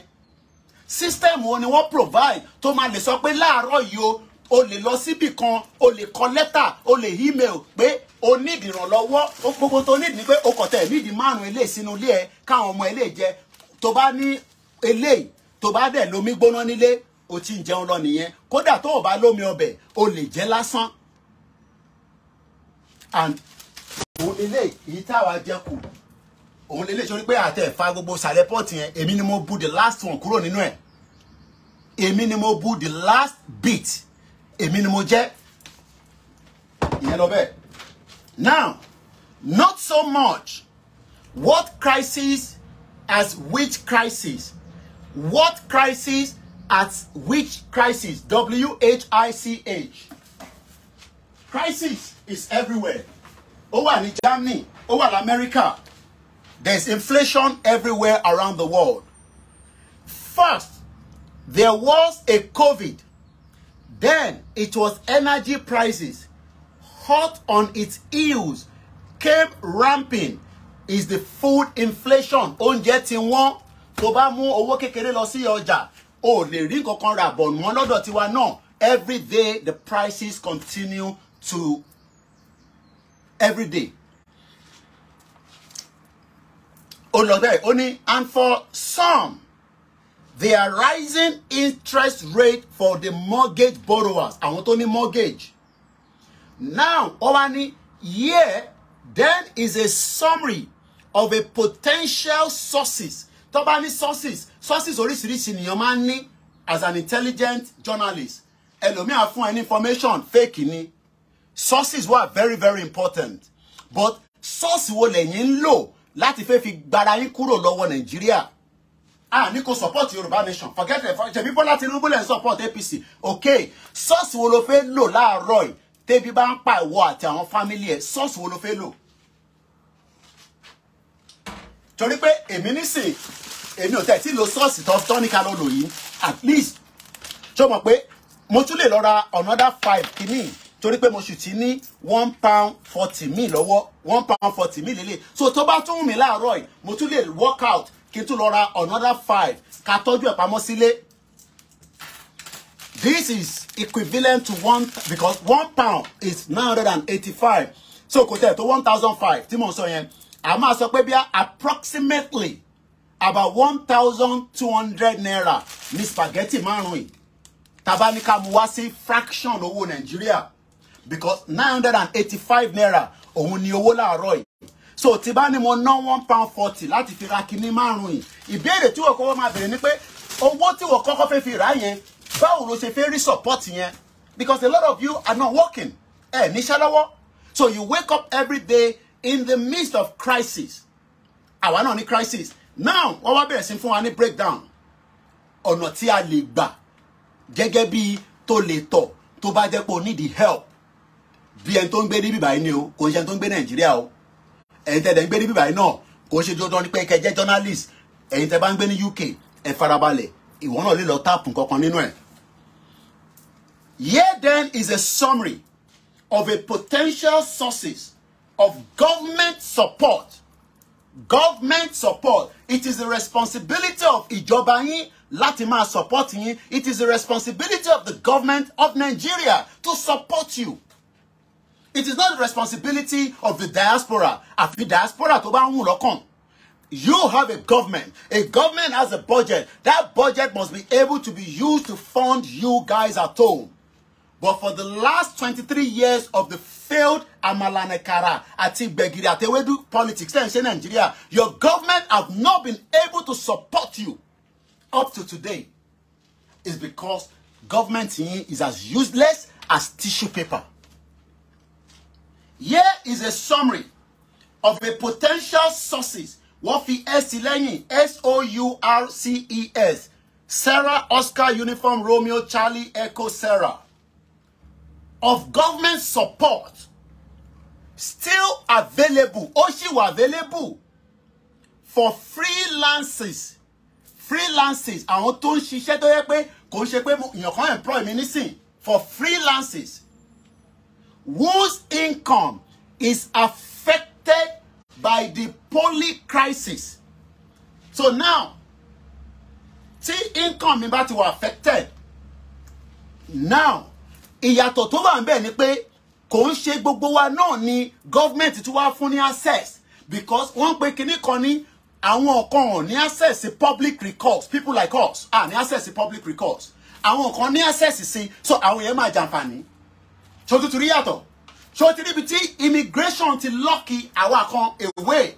system wo ni wọ́n provide tó máa lè sọ pé láàárọ̀ yìí o lè lọ síbì kan o lè kọ lẹ́tà o lè email pé o need ìrànlọ́wọ́ gbogbo tó need ni pé o kò tẹ̀ need márùn eléyìí sínú ilé ẹ káwọn ọmọ eléyìí jẹ tó bá ní eléyìí tó bá dẹ̀ lómi gbóná nílé o ti ń jẹun lọ nìyẹn kódà tó o bá lómi ọbẹ̀ o lè jẹ lásán and òun lélẹ̀ èyí táwa jẹ kù òun lélẹ̀ sórí pé àtẹ̀ fa gbogbo sàlẹ̀ pọ́ọ̀tì yẹn èmi ni mo bu the last one kúrò nínú ẹ̀ èmi ni mo bu the last bit èmi ni mo jẹ́ ìyẹn lọ bẹ́ẹ̀. Now not so much what crisis as which crisis what crisis at which crisis WHICH crisis is everywhere ó wà ní Germany ó wà ní America there's inflation everywhere around the world. First there was a COVID, then it was energy prices hot on its heels came ramping is the food inflation oúnjẹ tí wọ́n tó bá mú owó kékeré lọ sí ọjà ó lè rí nǹkan kan rà bọ̀ mọ́ lọ́dọ̀ tiwa náà every day the prices continue to every day. Ó lọ bẹ́ẹ̀ ó ní and for some they are rising interest rate for the mortgage borrowers àwọn tó ní mortgage. Now ó wá ní here then is a summary of a potential sources tó bá ní sources oríṣiríṣi nìyẹn máa ń ní as an intelligent journalist ẹlòmíà fún ẹni information fake ni sources were very very important but source wo lẹ́yìn ń lò láti fẹ́ fi gbára yín kúrò lọ́wọ́ Nàìjíríà ní kò support Yorùbá nation forget it ṣebí Bọ́lá Tinubu lẹ́ ń support APC okay source wo ló fẹ́ lò láàárọ̀ yìí tẹ́bí bá ń pa ìwọ àti àwọn family ẹ̀ source wo ló fẹ́ lò torí pé èmi nísìn èmi ò tẹ̀ tí lo source tó ní ká lọ lò yìí at least ṣó mọ̀ pé mo tún lè lọ ra another 5 kìíní torí pé mo sì ti ní £1.40 lọ́wọ́ £1.40 lélẹ̀ so tó bá tún mi láàárọ̀ yìí mo tún lè work out kí n tún lọ ra another 5 ká tọ́jú ẹ̀ pamọ́ sílé. This is equivalent to because £1 is 985 so kò tẹ̀ tó 1,005 tí mo sọ yẹn a máa sọ pé bí approximately about 1,200 naira ní spaghetti márùn-ún tàbá ní ká mú wá sí fraction owó Nàìjíríà because 985 naira òun ni owó láàárọ̀ yìí so tí bá ní mo ná £1.40 láti fi ra kíní márùn-ún ìbéèrè tí wọ́n kọ́kọ́ máa bèrè ni pé owó tí wọ́n kọ́kọ́ fẹ́ fi rà yẹn báwo ló ṣe fẹ́ rí support yẹn because a lot of you are not working níṣẹ́ lọ́wọ́ so you wake up every day in the midst of crisis àwa náà ní crisis now wọ́n wá bẹ̀rẹ̀ sí fún wa ní breakdown ọ̀nà tí a lè gbà gẹ́gẹ́ bí tó lè tọ̀ tó bá jẹ́ pé o need help bí ẹni tó ń gbé ní bíbáyìí ni o kò ń ṣe ẹni tó ń gbé Nàìjíríà o ẹ̀yin tẹ́ ń gbé ní bíbáyìí náà kò ń ṣe dandan ní pé kẹ́ jẹ́ journalist ẹ̀yin tẹ́ bá ń gbé ní UK ẹ farabalẹ̀ ìwọ náà lè lọ táàpù kankan nínú ẹ̀. Here then is a summary of a potential sources of government support. Government support. It is the responsibility of ìjọba yín láti máa support yín. It is the responsibility of the government of Nigeria to support you. It is not the responsibility of the diaspora. Àfi diaspora tó bá ń wù lọ́kàn. You have a government. A government has a budget. That budget must be able to be used to fund you guys at home. But for the last 23 years of the failed Amalanekara àti Gbẹ̀gìrì àti Ewédú politics in Nigeria, your government have not been able to support you up to today. It's because government here is as useless as tissue paper. Here is a summary of the potential sources. What fi lẹ́yìn SOURCES Sarah Oscar Uniform Romeo Charlie Echo Sarah of government support still available ó sì wà available for freelancers freelancers, àwọn tó ń ṣiṣẹ́ tó yẹ pé kò ń ṣe pé èèyàn kan employ mi nísìn, for freelancers whose income is affected by the poly crisis. So now, tí income mi bá ti wà affected, now ìyàtọ̀ tó wà ńbẹ̀ ni pé kò ń ṣe gbogbo wa náà ni government tí wá fún ní access, because wọ́n pè kíní kan ní àwọn kan ò ní access sí public recourse, people like us ní access sí public recourse, àwọn kan ní access sí, so àwọn yẹn máa jàǹfààní. So tuntun rí yàtọ̀, so ti níbi tí immigration ti lọ́ọ̀kì àwa kan away,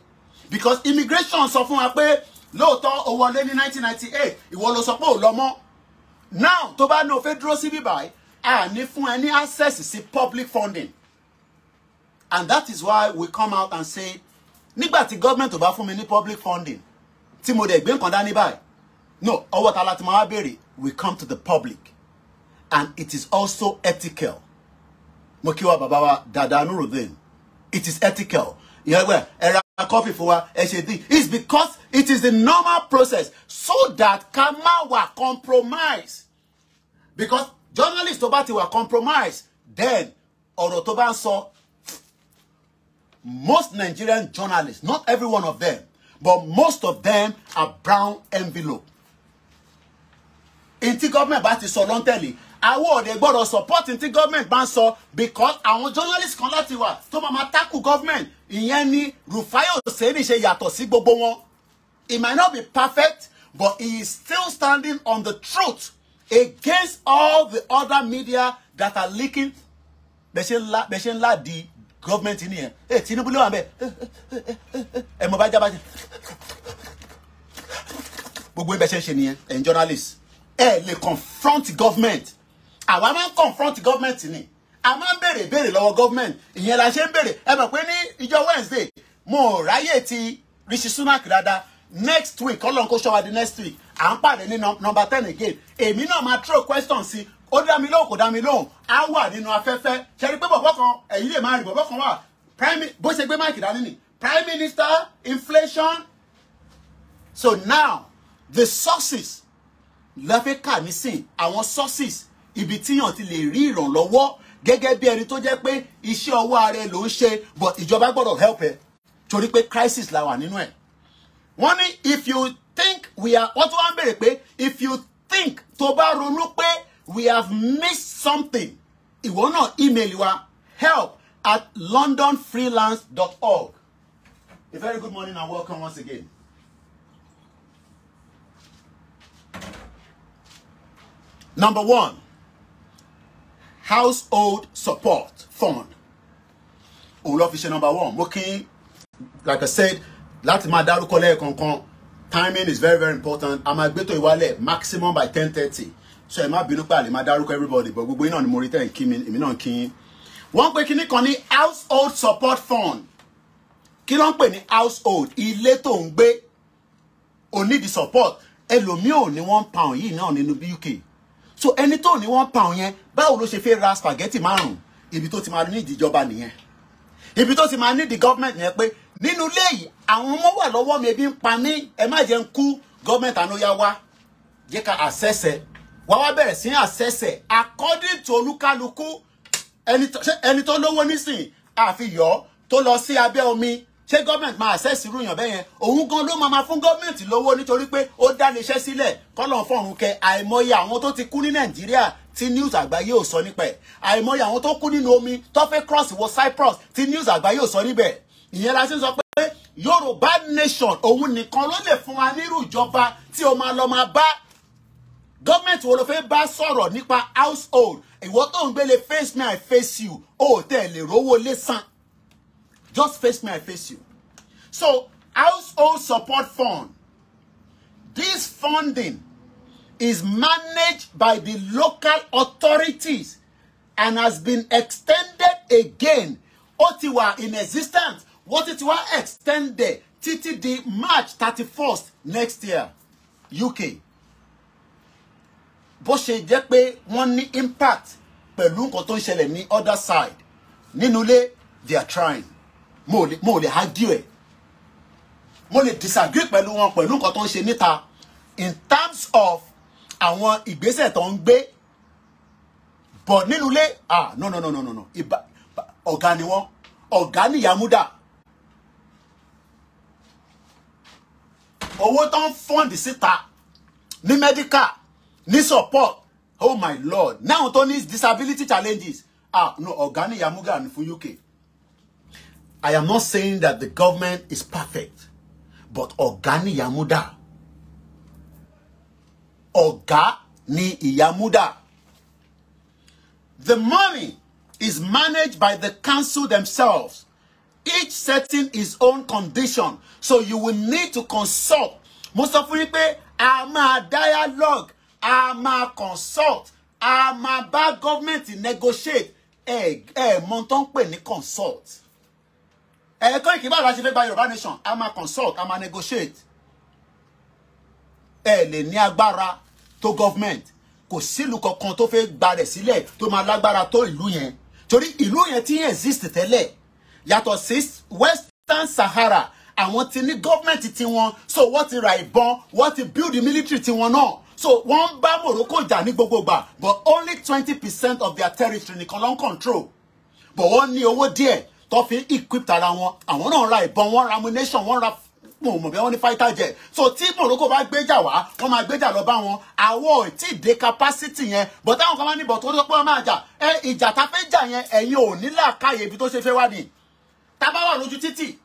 because immigration sọ fún wa pé lóòótọ́ ó wọlé ní 1998 ìwọ ló sọ pé ò lọ mọ́, now tó bá ní o fẹ́ dúró sí bíbáyìí ní fún ẹ ní access sí public funding, and that is why we come out and say nígbà tí government ò bá fún mi ní public funding tí mo dẹ̀ gbé nǹkan dání báyìí, no, ọwọ́ ta láti máa béèrè, we come to the public, and it is also ethical. Mo kí wa bàbá wa Dada Nurudeen, it is ethical. Ìyẹn wẹ̀ ẹ ra coffee fún wa ẹ ṣe dín, it's because it is the normal process so that ká má wà compromise, because journalists tó bá ti wà compromise, then ọ̀rọ̀ tó bá ń sọ, most Nigerian journalists, not every one of them, but most of them are brown envelope. Inti government bá ti sọ lọ́ntẹ̀lì, àwọn ọ̀dẹ̀ gbọ́dọ̀ support inti government bá ń sọ, because àwọn journalists kan láti wà tó máa tackle government, ìyẹn ni Rufai Oseni ṣe yàtọ̀ sí gbogbo wọn. It might not be perfect, but he is still standing on the truth against all the other media that are leaking. Bẹ́ṣẹ́ ńlá di government ní ẹ̀. Tinubu ló wà ńbẹ̀. Ẹ mọ̀ bá jábá. Gbogbo ibẹ̀ ṣe nìyẹn, ẹ̀yin journalists. Ẹ lè confront government. Àwa máa ń confront government ni. A máa ń béèrè ìbéèrè lọ́wọ́ government. Ìyẹn la ṣe ń béèrè. Ẹ mọ̀ pé ní ìjọ Wednesday, mo ráyè ti Rishi Sunak dáadáa. Next week, Ọlọ́run kó ṣọ́ wa di next week. À ń pàdé ní number 10 again. Èmi náà máa throw question sí. Ó dá mi lóhùn kò dá mi lóhùn. Á wà nínú afẹ́fẹ́. Ṣé rí pé bọ̀bọ̀ kan, ẹ̀yin lè máa rí bọ̀bọ̀ kan wà. Bó ṣe gbé máìkì dání ni. Prime Minister, inflation. So now, the sources lẹ́fẹ́ kà nísìn, àwọn sources ibi tíyàn ti lè rí ìrànlọ́wọ́ gẹ́gẹ́ bí ẹni tó jẹ́ pé iṣẹ́ ọwọ́ ara ẹ ló ń ṣe, but ìjọba gbọ́dọ̀ help ẹ torí pé crisis la wà nínú ẹ̀. Wọ́n ní if you think we are, wọ́n tún wá ń bèrè pé if you think tó bá ronú pé we have missed something, ìwọ náà email wa help@londonfreelance.org. A very good morning and welcome once again. Number 1, household support fund. Official number 1. Working, like I said, láti máa dárúkọ lẹ́ẹ̀kọ̀ọ̀kan. Timing is very, very important. A máa gbé tó ìwálẹ̀ maximum by 10:30. So ẹ má bínú pé a lè máa dárúkọ everybody, but gbogbo iná ni mo rí tẹ̀ ń kí mi, èmi náà ń kí yín. Wọ́n pè kíní kan ní household support fund. Kí ló ń pè ní household? Ilé tó ń gbé, o need the support. Ẹlòmíì ò ní £1 yìí náà nínú UK. So ẹni tó ní £1 yẹn, báwo ló ṣe fẹ́ ra spaghetti márùn-ún? Ibi tó ti máa ní ìdíjọba nìyẹn. Ibi tó ti máa ní the government yẹn pé nínú ilé yìí àwọn ọmọ wà lọ́wọ́ mi, ebi ń pa mí, ẹ má jẹ́ ń kú, government ànóyá wá jẹ́ ká assess wá bẹ̀rẹ̀ sí assess according to olúkálukú. Ẹni tó lówó nísìn àfihàn tó lọ sí abẹ́ omi, ṣé government máa assess irú yàn bẹ́yẹn? Òun gan ló máa fún government lówó nítorí pé ó dá iléeṣẹ́ sílẹ̀ kọ́lọ̀ fọ̀run kẹ. Àìmọye àwọn tó ti kú ní Nàìjíríà tí news àgbáyé ò sọ nípa ẹ̀. Àìmọye àwọn tó kú nínú omi tó fẹ́ cross wọ Cyprus tí news àgbáyé ò sọ níbẹ̀. Ìyẹn la ṣe ń sọ pé Yorùbá nation òun nìkan ló lè fún wa nírú ìjọba tí o máa lọ máa bá government wo ló fẹ́ bá sọ̀rọ̀ nípa household. Ìwọ tó ń gbélé face me I face you, ó tẹ̀ lè rówó lé san. Just face me I face you. So household support fund, this funding is managed by the local authorities and has been extended again. Ó ti wà in existence. What it was extended títí di March 31st next year, UK. Bó ṣe jẹ́ pé wọ́n ní impact pẹ̀lú nǹkan tó ń ṣẹlẹ̀ ní other side. Nínú ilé, they are trying. Mo lè argue ẹ̀. Mo lè disagree pẹ̀lú wọn pẹ̀lú nǹkan tó ń ṣe níta. in terms of àwọn ìgbésẹ̀ tó ń gbé. But nínú ilé, no. Ọ̀gá ni wọ́n. Ọ̀gá ni Yamuda. Owó tó ń fund síta ní medical, ní support. Oh my Lord. Now tó ní disability challenges. No, ọ̀gá ni Yamuda ni fún UK. I am not saying that the government is perfect, but ọ̀gá ni Yamuda. Ọ̀gá ni Yamuda. The money is managed by the council themselves, each setting its own condition. So you will need to consult. Most of you pay, dialogue, consult, bá government negotiate. Monton pe ni consult. Kò kí bá la ṣe fẹ́ gba Yorùbá nation, consult, negotiate. Lè ní agbára tó government. Kò sílùú kankan tó fẹ́ gba rẹ̀ sílẹ̀ tó máa lágbára tó ìlú yẹn. Torí ìlú yẹn tí exist tẹ́lẹ̀. Yàtọ̀ sí Western Sahara, àwọn tí ní government tí wọn, so wọ́n ti ra ìbọn, wọ́n ti build the military tí wọn náà. So wọ́n bá Morocco jà ní gbogbo gbà, but only 20% of their territory nìkan ló ń control. But wọ́n ní owó díẹ̀ tó fi equip ara wọn. Àwọn náà ra ìbọn, wọ́n ra ammunition, wọ́n ra mo bí wọ́n ní fighter jet. So tí Morocco bá gbéjà wá, wọ́n máa gbéjà lọ bá wọn. Àwọn ò tí dé capacity yẹn, but táwọn kan máa ní bọ̀ tó pé wọ́n máa jà. Ìjà tá fẹ́ jà yẹn, ẹ̀yin ò ní làákàyè ibi tó ṣe fẹ́ wá ní. Tá bá wà lójú títì,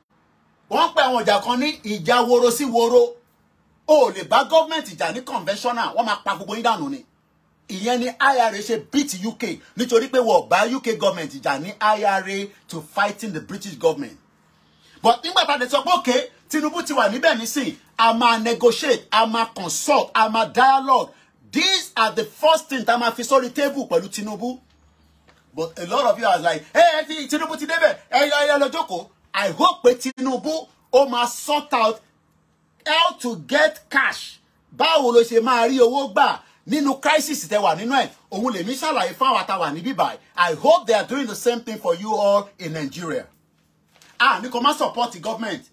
wọ́n pè àwọn ìjà kan ní ìjà woro sí woro. O lè bá government ìjà ní conventional, wọ́n máa pa gbogbo yín dànù ni. Ìyẹn ni IRA ṣe beat UK nítorí pé wọ́n bá UK government ìjà ní IRA to fighting the British government. But nígbà tá a dé sọ pé okay, Tinubu ti wà níbẹ̀ nísìn, a máa negotiate, a máa consult, a máa dialogue. These are the first things tá a máa fi sórí table pẹ̀lú Tinubu. But a lot of you are like, hey, Tinubu ti débẹ̀, lọ jókòó. I hope pé Tinubu ó máa sort out how to get cash. Báwo ló ṣe máa rí owó gbà nínú crisis tẹ́ wà nínú ẹ̀. Òun lèmi ṣàlàyé fún àwọn àtàwà níbí báyìí. I hope they are doing the same thing for you all in Nigeria. Ní kò má support the government.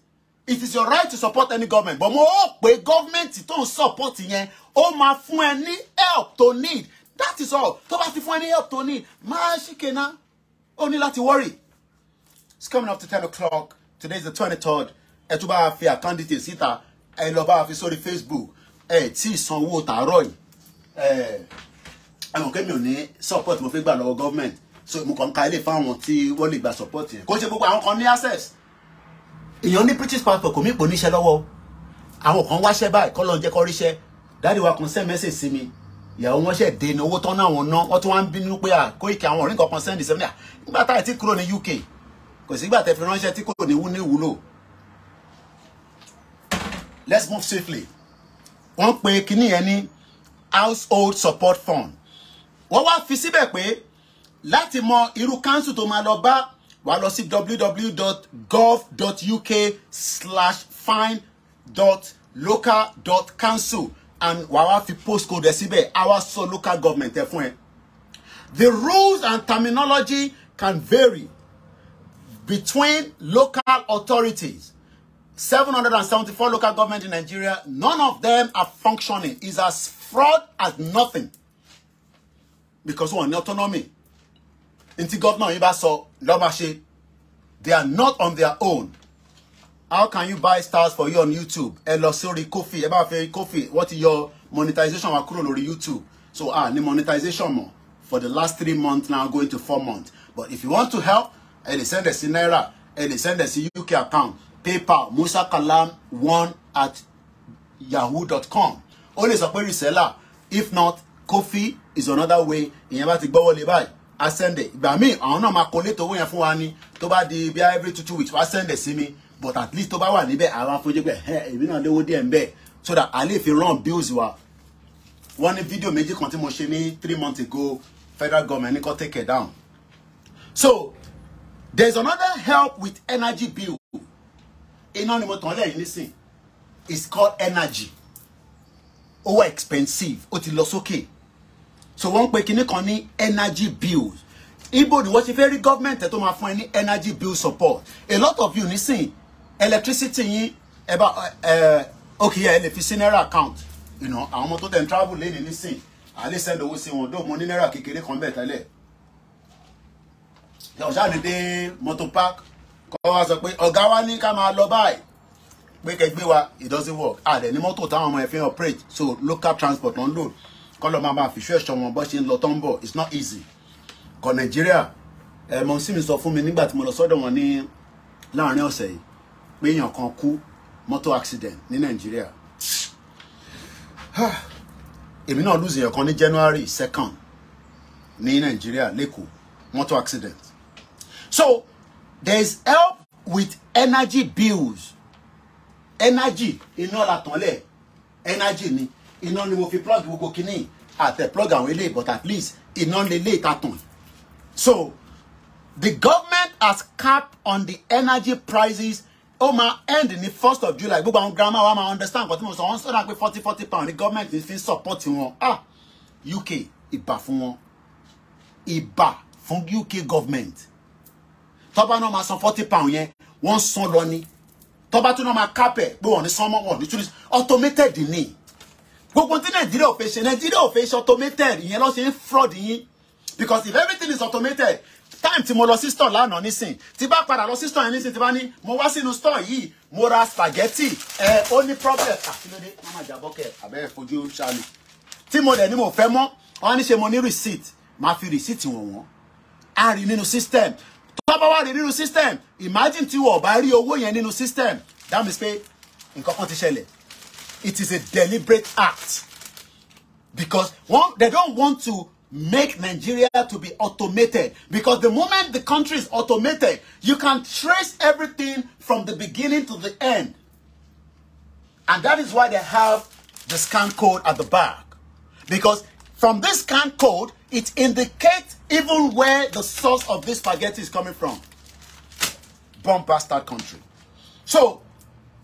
It is your right to support any government. But mo hope pé government tó ń support yẹn, ó máa fún ẹ ní help to need. That is all. Tó bá ti fún ẹ ní help to need, máa ṣìkẹ́ná. Ó ní láti worry. It's coming up to 10 o'clock. Today is the 23rd. Ẹ tún bá fi account details síta. Ẹ lọ bá fi sórí Facebook. Tí sanwó tàárọ̀ yìí. Àwọn kemi ò ní support mo fẹ́ gbà lọ́wọ́ government. So mo kàn ka ilé fáwọn tí wọ́n lè gba support yẹn. Kò ṣe gbogbo àwọn kan ní access. Èèyàn ní British passport kò mí pò níṣẹ́ lọ́wọ́. Àwọn kan wáṣẹ́ báyìí kọ́ ló ń jẹ́ kó ríṣẹ́. Daddy wa kan send message sí mi. Ìyàwó wọn ṣe dé ní owó tán náà wọn ná. Wọ́n tún wá ń bínú pé Koiki àwọn orin kankan send sí mi. Nígbà tá ti kúrò ní UK. Kò sígbà tẹ́ fi ránṣẹ́ tí kò ní wúlò. Let's move swiftly. Wọ́n pe kíní yẹn ní household support fund. Wọ́n wá fi síbẹ̀ pé láti mọ irú council tó máa lọ bá, wá lọ sí www.gov.uk/find.local.council and wá wá fi postcode ẹ síbẹ̀, our so local government ẹ fún ẹ. The rules and terminology can vary between local authorities. 774 local government in Nigeria, none of them are functioning. Is as fraud as nothing. Because one autonomy. Inti governor Ibaso, Lomashe, they are not on their own. How can you buy stars for you on YouTube? Sorry, Kofi, Kofi, what is your monetization on YouTube? So the monetization more for the last 3 months now going to 4 months. But if you want to help, send us in Naira, send us a UK account. PayPal, Musa Kalam 1@yahoo.com. Only support reseller. If not, Kofi is another way. In about to go buy. I send it. By me, I don't know my collect owó yẹn fún wa ni. Tó bá di bí every 2 weeks, I send it see me. But at least tó bá wà níbẹ̀, I want for you èmi náà lówó díẹ̀ ńbẹ̀. So that I live run bills wa. One video méjì kan tí mo ṣe ní 3 months ago, federal government ní kó take it down. So there's another help with energy bill. Iná ni mo tàn lẹ́yìn nísìn. It's called energy. Over expensive. Ó ti lọ sókè. So wọ́n pè kíní kan ní energy bills. Ibo ni wọ́n ti fẹ́ rí government tó máa fún ẹ ní energy bill support. A lot of you nísìn electricity yín okay ẹ lè fi sí Naira account. you know, àwọn ọmọ tó tẹ̀ ń travel lé ní nísìn àlẹ́ send owó sí wọn dó mo ní náírà kékeré kan bẹ́ẹ̀ tẹ́lẹ̀ ọ̀ṣà ní dé motor park kọ́ wa sọ pé ọ̀gá wa ní ká máa lọ báyìí pé kẹgbẹ́ wa it doesn't work àdẹ̀ ní mọ́tò táwọn ọmọ ẹ̀ fi operate so local transport on load kọ́ lọ́ máa fi ṣú ẹ̀ṣọ́ wọn bọ́ ṣe ń lọ tó ń bọ̀ it's not easy kọ́ Nàìjíríà mọ̀ sí mi sọ fún mi nígbà tí mo lọ sọ́dọ̀ wọn ní láàrin ọ̀sẹ̀ yìí pé èèyàn kan kú motor accident ní Nàìjíríà èmi náà lose èèyàn kan ní January 2nd ní Nàìjíríà lẹ́kọ̀ọ́ motor accident so there is help with energy bills energy iná la tán lẹ̀ energy ni iná ni mo fi plug gbogbo kìíní àtẹ plug àwọn eléyìí but at least iná lè lè ta tàn so the government has capped on the energy prices ó máa end ní 1st of July gbogbo àwọn grandma wa máa understand nǹkan tí mo sọ wọ́n sọ̀rọ̀ pé 40 pound ní government fi support wọn UK ìbà fún wọn ìbà fún UK government tọ́ba náà máa san 40 pound yẹn wọ́n san lọ ní tọ́ba tún náà máa kápẹ̀ pé wọ́n ní sánmọ́ wọ́n ní túnú automated ní gbogbo tí Nàìjíríà ò fẹ́ ṣe automated ìyẹn ló ṣe ń fraud yín because if everything is automated time tí mo lọ sí store lánàá nísìn tí bá padà lọ sí store yẹn nísìn tí bá ní mo wá sínú store yìí mo ra spaghetti ó ní problem àkílódé má má jábọ́ kẹ àbẹ́ fojú ṣáni tí mo dẹ̀ ní mo fẹ́ mọ́ wọ́n ní ṣe mo ní receipt máa fi receipt wọ̀n á rí nínú system tó bá wá rí nínú system imagine tí wọ́n bá rí owó yẹn nínú system that means pé nǹkan kan ti ṣẹlẹ̀ it is a deliberate act because they don't want to make Nigeria to be automated because the moment the country is automated you can trace everything from the beginning to the end and that is why they have the scan code at the back because from this scan code it indicates even where the source of this spaghetti is coming from bomb bastard country so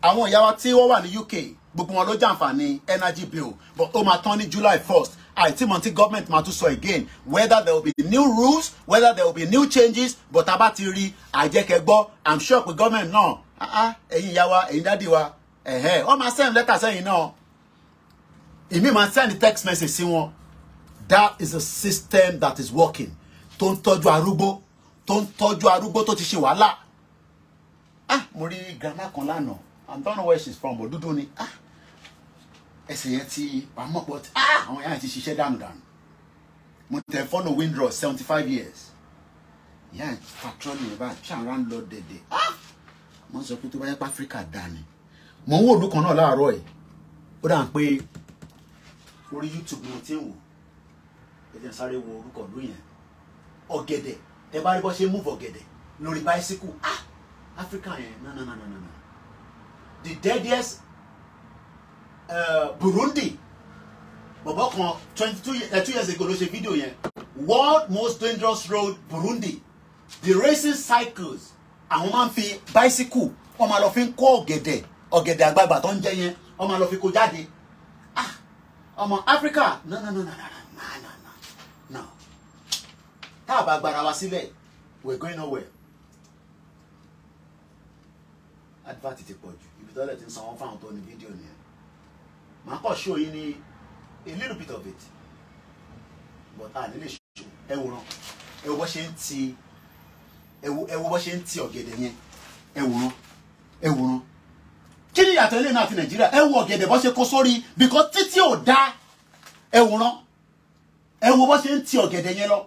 àwọn ìyá wa tí wọ́n wà ní UK gbogbo wọn ló jàǹfààní energy bill but ó máa tán ní July 1st àìtí government máa tún sọ again whether there will be new rules whether there will be new changes but abá ti rí àjẹkẹgbọ́ I'm sure pé government náà ẹ̀yin ìyá wa ẹ̀yin dádì wa wọ́n máa send letter sẹ́yìn náà ìmí máa send text message sí wọn that is a system that is working tó ń tọ́jú arúgbó tó ti ṣe wàhálà mo rí grandma kan lánàá I don't know where she's from but dúdú ni ẹsẹ̀ yẹn ti pamọ́ pọ̀ tí àwọn yàrá ti ṣiṣẹ́ dànù mo tẹ̀ fọ́nà windrow 75 years ìyá patrol yẹn báyìí ṣàǹrà ń lọ dẹ̀dẹ̀ mo sọ pé tó bá yẹ pé Áfíríkà dání mo ń wò olú kan náà láàárọ̀ ẹ̀ ó dà ń pé orí YouTube ni mo ti ń wò ẹ̀jẹ̀ sáré wo orúkọ ìlú yẹn ọ̀gẹ̀dẹ̀ ẹ bá rí bọ́ ṣe move ọ̀gẹ̀dẹ̀ lórí bicycle Áfíríkà yẹn no the deadliest Burundi bọ̀bọ̀ kan 2 years ago ló ṣe fídíò yẹn world most dangerous road Burundi the racing cycles àwọn máa ń fi bicycle wọ́n máa lọ fi ń kó ọ̀gẹ̀dẹ̀ àgbààgbà tó ń jẹ yẹn wọ́n máa lọ fi kó jáde ọmọ Africa no tá a bá gbára wa sílẹ̀ we're going nowhere advert ti pọ̀ jù ibi tó lẹ̀ ti ń sanwó fáwọn tó ní fídíò nìyẹn màá kọ́ show yín ní a little bit of it but nílé show ẹ wòran ẹ wo bó ṣe ń ti ọ̀gẹ̀dẹ̀ yẹn ẹ wòran kí ni ìyàtọ̀ ilé náà àti Nàìjíríà ẹ wo ọ̀gẹ̀dẹ̀ bó ṣe kó sórí because títí ò dá ẹ wòran ẹ wo bó ṣe ń ti ọ̀gẹ̀dẹ̀ yẹn lọ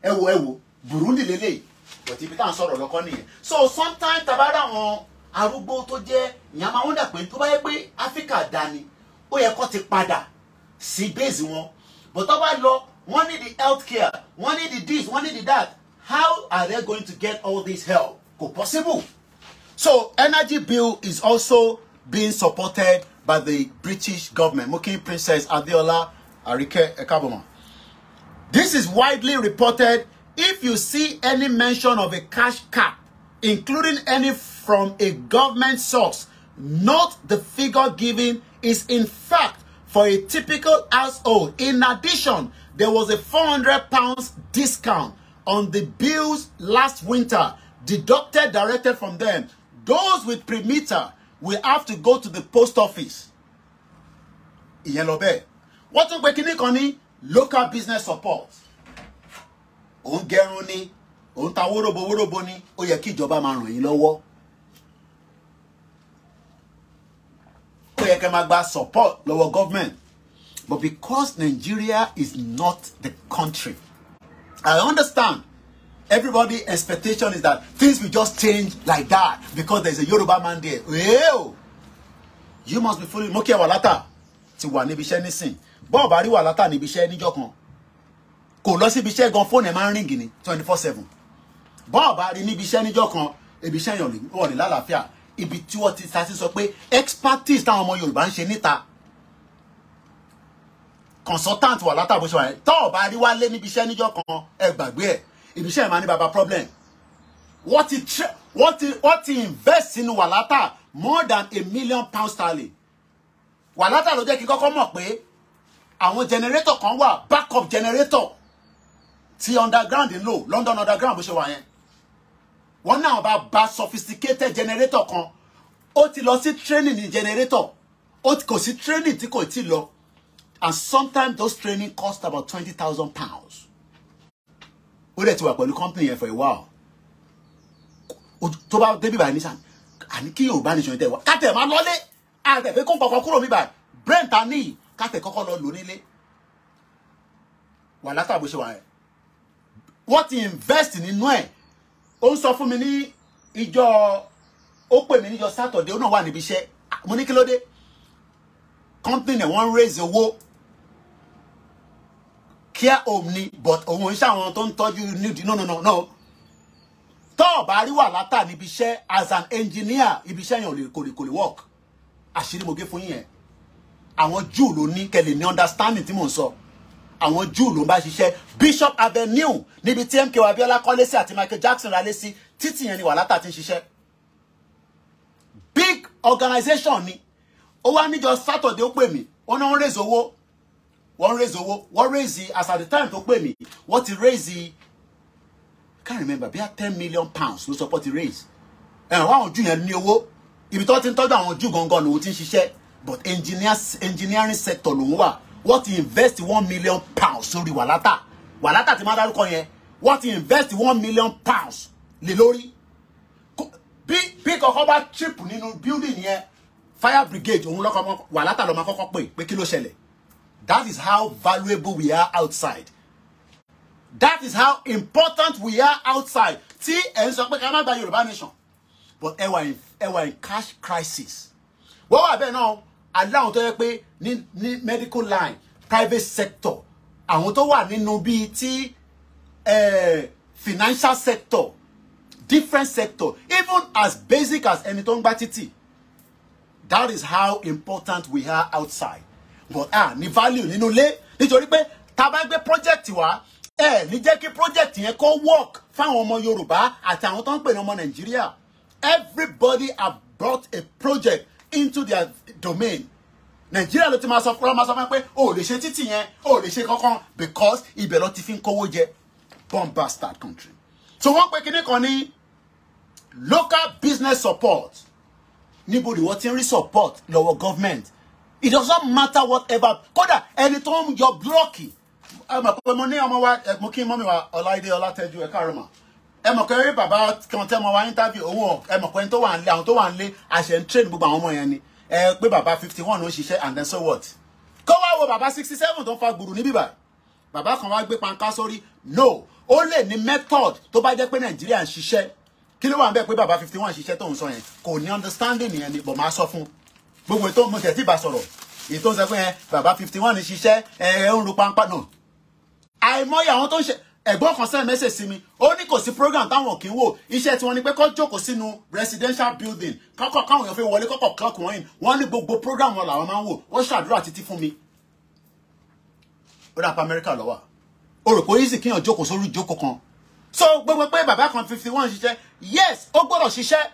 ẹ wo Burundi lélẹ̀ but ibi tá à ń sọ̀rọ̀ lọ́kọ́ nìyẹn so sometimes tabara àwọn arúgbó tó jẹ́ ìyá máa wọ́n dà pé tó bá yẹ pé Áfíríkà dání ó yẹ kó ti padà sí base wọn but tó bá lọ wọ́n need the health care wọ́n need the this wọ́n need the that how are they going to get all this help kò possible so energy bill is also being supported by the British government Mokin Princess Adeola Arike Ekaboma. This is widely reported. If you see any mention of a cash cap including any from a government source, note the figure given is in fact for a typical household. In addition, there was a £400 discount on the bills last winter, deducted directly from them. Those with pre-meter will have to go to the post office. ìyẹn lọ bẹ́ẹ̀. Wọ́n tún pè kíní kan ní local business support. Òun gẹrun ni, òun ta wóróbo ni, ó yẹ kí ìjọba máa ràn yín lọ́wọ́. Ó yẹ kẹ́ máa gba support lọ́wọ́ government. But because Nigeria is not the country, I understand. Everybody's expectation is that things will just change like that because there's a Yoruba man there. Well, you must be fully Mokia Walata ti wà níbi iṣẹ́ nísìn. Bó bá rí Walata níbi iṣẹ́ níjọ́ kan. Kò lọ síbi iṣẹ́ gan phone ẹ̀ máa ń ring ni 24/7. Bó bá rí níbi iṣẹ́ níjọ́ kan, ibi iṣẹ́ yàn wọ́n ní lálàáfíà. Ibi tí wọ́n ti sá sí sọ pé expertise táwọn ọmọ Yorùbá ń ṣe níta. Consultant Walata bó ṣe wà yẹn. Tó bá rí wálé níbi iṣẹ́ níjọ́ kan, ẹ gbàgbé ẹ̀. Ibi iṣẹ́ máa ní baba problem. What he invest in Walata more than £1 million sterling. Walata ló jẹ́ kí kọ́kọ́ mọ̀ pé àwọn generator kan wà, backup generator tí underground ń lò, London underground bó ṣe wà yẹn. Wọ́n náà bá sophisticated generator kan. Ó ti lọ sí training ní generator. Ó ti kò sí training tí kò tí lọ. And sometimes those training cost about £20,000. Ó dẹ̀ ti wà pẹ̀lú company yẹn for a while. Tó bá débi báyìí nísàn, àní kí Yorùbá nation tẹ̀ wá. Kátẹ̀ máa lọ́lé, àtẹ̀fẹ́ kó kọ̀ọ̀kan kúrò mi báyìí. Brent ta ní kátẹ̀ kọ́kọ́ lọ lò nílé. Walata bó ṣe wà yẹn. Wọ́n ti invest nínú ẹ̀. Ó ń sọ fún mi ní ìjọ, ó pè mí níjọ Saturday, ó náà wà níbi iṣẹ́. Mo ní kí ló dé? Company wọ́n raise owó. Care home ni, but òun ṣe àwọn tó ń tọ́jú need. No. Tó bá rí Walata níbi iṣẹ́ as an engineer, ibi iṣẹ́ yẹn kò lè work. Àṣírí mo gé fún yín yẹn. Àwọn Jew ló ní kẹ́ lè ní understanding tí mò ń sọ. Àwọn Jew ló ń bá ṣiṣẹ́. Bishop Avenue níbi tí MK Abiola kọ́lé sí àti Michael Jackson ralé sí, títì yẹn ni Walata ti ń ṣiṣẹ́. Big organization ni. Ó wá níjọ́ Saturday ó pè mí. Ó náà ń raise owó. Wọ́n raise as at the time tó pè mí. Wọ́n ti raise, can't remember, bí i £10 million ló support the raise. Àwọn Jew yẹn ní owó. Ibi tó ti ń tọ́jú àwọn Jew gangan lòun ti ń ṣiṣẹ́. But engineering sector lòun wà. Wọ́n ti invest £1 million sórí Walata. Walata ti máa dárúkọ yẹn. Wọ́n ti invest £1 million lé lórí. Bí kọ́kọ́ bá chip nínú building yẹn, fire brigade òun lọ́kọ́ Walata ló máa kọ́kọ́ pé kí ló ṣẹlẹ̀. That is how valuable we are outside. That is how important we are outside. Tí ẹ̀ ń sọ pé ká má gba Yorùbá nation. But ẹ wà in cash crisis. Wọ́n wà bẹ́ẹ̀ náà, aláwọn tó yẹ pé ní medical line, private sector, àwọn tó wà nínú bíi tí financial sector, different sector, even as basic as ẹni tó ń gbá títì. That is how important we are outside. But ní value nínú ilé, nítorí pé tá bá gbé project wá, ní jẹ́ kí project yẹn kó work fáwọn ọmọ Yorùbá àti àwọn tó ń pè ní ọmọ Nàìjíríà. Everybody have brought a project into their domain. Nigeria ló ti máa sọ fún pé o lè ṣe títì yẹn, o lè ṣe kankan because ibẹ̀ ló ti fi ń kówó jẹ. Bomb bastard country. So wọ́n pè kíní kan ní local business support. Níbo ni wọ́n ti ń rí support lọ́wọ́ government. It doesn't matter whatever. Kódà ẹni tó ń yọ blọ́ọ̀kì. Ẹ mọ̀ pé mo ní ọmọ wa, mo kí mọ́mí wa Ọláìdé Ọlátẹ́jú ẹ̀ka rẹ̀ mọ̀. Ẹ mọ̀ pé bàbá kan tẹ́ mọ wa interview òun ẹ mọ̀ pé ẹni tó wà nílé, àwọn tó wà nílé àṣẹ ń train gbogbo àwọn ọmọ yẹn ni. Pé bàbá 51 ló ń ṣiṣẹ́ and then so what? Kó wá wo bàbá 67 tó ń fa gbùrù níbí báyìí. Bàbá kan wá gbé panká sórí. No, ó lè ní method tó bá jẹ́ pé Nàìjíríà ń ṣiṣẹ́. Kí ló wà ńbẹ̀ pé bàbá 51 ṣiṣẹ́ tó ń sọ yẹn? Kò ní understanding yẹn ni, but máa sọ fún. Gbogbo ètò mo tẹ̀ tí bá sọ̀rọ̀. Ètò ń sọ pé bàbá 51 ní ṣiṣẹ́, ń ru panká náà. Àìmọye àwọn tó ń ṣe ẹ̀gbọ́n kan send message sí mi, ó ní kò sí program táwọn kì í wò, iṣẹ́ tí wọ́n ní pé kó jókòó sínú residential building kọ́kọ́ káwọn èèyàn fi wọlé kọ́kọ́ clock wọ́n in, wọ́n ní gbogbo program wọn làwọn máa ń wò, wọ́n ṣàdúrà títí fún mi. Ó dà pa Amẹ́ríkà lọ́wọ́. Ó rò pé easy kíyàn jókòó sórí ìjókòó kan. So gbogbo pé bàbá kan 51 ṣiṣẹ́, yes ó gbọ́dọ̀ ṣiṣẹ́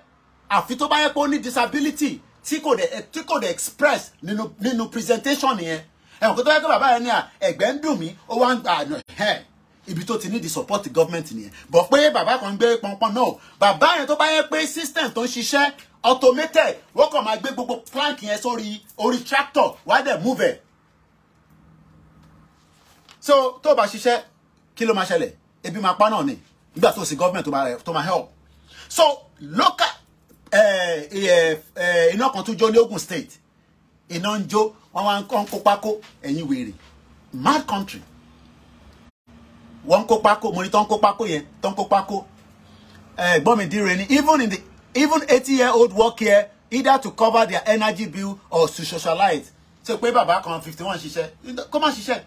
àfi tó bá yẹ pé ó ní disability tí kò dé express nínú presentation yẹn. Ẹ̀wọ̀n kó tó yẹ pé bàbá yẹn ní ẹ̀gbẹ́ ń dùn mí, ó wá ń gbà ibi tó ti ní the support government nìyẹn. But pé bàbá kan gbé pọnpọn náà, bàbá yẹn tó bá yẹ pé system tó ń ṣiṣẹ́ automated, wọ́n kàn máa gbé gbogbo plank yẹn sórí tractor, wá dẹ̀ move ẹ̀. So tó bá ṣiṣẹ́ kí ló máa ṣẹlẹ̀ ebi máa pa náà ni nígbà tó sì government tó máa help. So local iná kan tún jó ní Ogun State iná ń jó wọ́n wá ń kó pákó ẹ̀yin wèrè mad country wọ́n ń kó pákó mo ní tó ń kó pákó yẹn tó ń kó pákó gbọ́n mi dire ni even 80-year-old work here either to cover their energy bill or to socialize. So pé bàbá kan 51 ṣiṣẹ́ kó má ṣiṣẹ́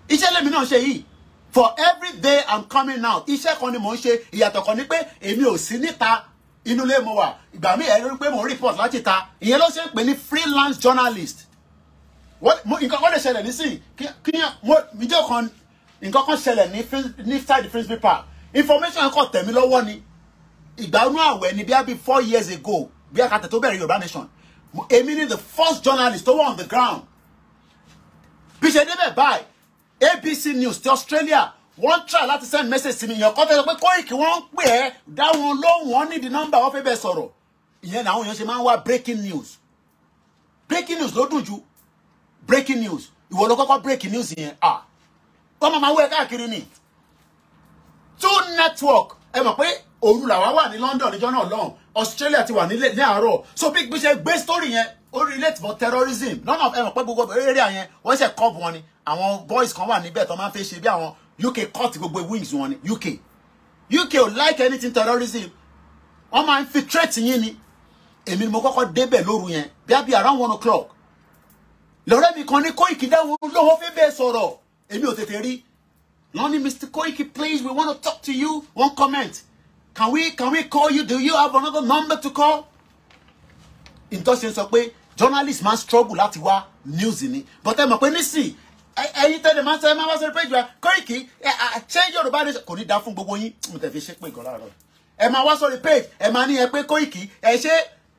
iṣẹ́ lèmi náà ṣe yìí. For every day I'm coming out iṣẹ́ kan ni mò ń ṣe ìyàtọ̀ kan ni pé èmi ò sí níta inú ilé mo wà ìgbà mi ẹ rí pé mo report láti ta ìyẹn ló ṣe ń pè ní freelance journalist. Nǹkan kan lè ṣẹlẹ̀ nísìnyí kí mídíò kan nǹkan kan ṣẹlẹ̀ ní side Finsbury Park information kan tẹ̀ mí lọ́wọ́ ni ìgbà inú àwẹ̀ ni bí i 4 years ago bí akátẹ̀ tó bẹ̀rẹ̀ Yorùbá Nation èmi ni the first journalist tó wà on the ground bí ṣe débẹ̀ báyìí ABC News ti Australia wọ́n try láti send message sí mi èèyàn kan tẹ́lẹ̀ pé Koiki wọ́n ń pè ẹ́ dá wọn lóhùn wọ́n ní the number wọ́n fẹ́ bẹ́ẹ̀ sọ̀rọ̀ ìyẹn làwọn èèyàn ṣe máa ń wá breaking news ló dùn jù breaking news ìwọ ló kọ́kọ́ breaking news yẹn wọ́n máa wọ ẹ káàkiri ni Two Network ẹ mọ̀ pé òru làwa wà ní London níjọ́ náà lọ́hùn Australia ti wà ní àárọ̀ so bí ṣe gbé story yẹn ó relate for terrorism none of ẹ mọ̀ pé gbogbo area yẹn wọ́n ṣe kọ́ wọn ni àwọn boys kan wà níbẹ̀ tó máa ń fẹ́ ṣe bí àwọn UK cut gbogbo wings wọn ni UK ò like anything terrorism wọ́n máa infiltrate yín ni èmi ni mo kọ́kọ́ débẹ̀ lóru yẹn bí around 1 o'clock lọ́rẹ́ mi kan ní Koiki dáhùn lówó fẹ́ bẹ́ẹ̀ sọ̀rọ̀ èmi ò tètè rí lọ́ní Mr. Koiki please we want to talk to you one comment can we call you do you have another number to call ìtọ́sẹ̀ sọ pé journalist máa struggle láti wá news ni but ẹ mọ̀ pé nísìn ẹ̀yin tẹ́lẹ̀ máa ń sọ ẹ máa wá sórí page wa Koiki ṣé Yorùbá Nation kò ní dá fún gbogbo yín mo tẹ̀ fi ṣe pé nǹkan láàárọ̀ ẹ máa wá sórí page ẹ máa ní ẹ pé Koiki ẹ ṣe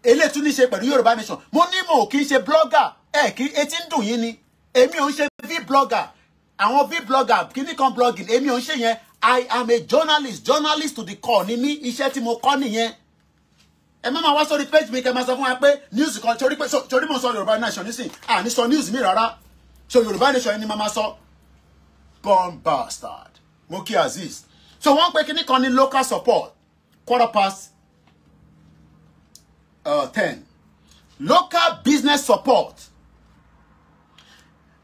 eléyìí tún ní ṣe pẹ̀lú Yorùbá Nation mo ní mo kì í ṣe blogger kí etí ń dùn yín ni èmi ò ń ṣe blogger àwọn blogger kíní kan blogging èmi ò ń ṣe yẹn I am a journalist to the core ni mí iṣẹ́ tí mo kọ́ nìyẹn ẹ má máa wá sórí page mi kẹ́ máa sọ fún wa pé news kan torí mo sọ Yorùbá Nation nísìn ní sọ news mi rárá so Yorùbá Nation ni máa sọ born bastard mo kí Aziz so wọ́n pè kíní kan ní local support 10:15 local business support.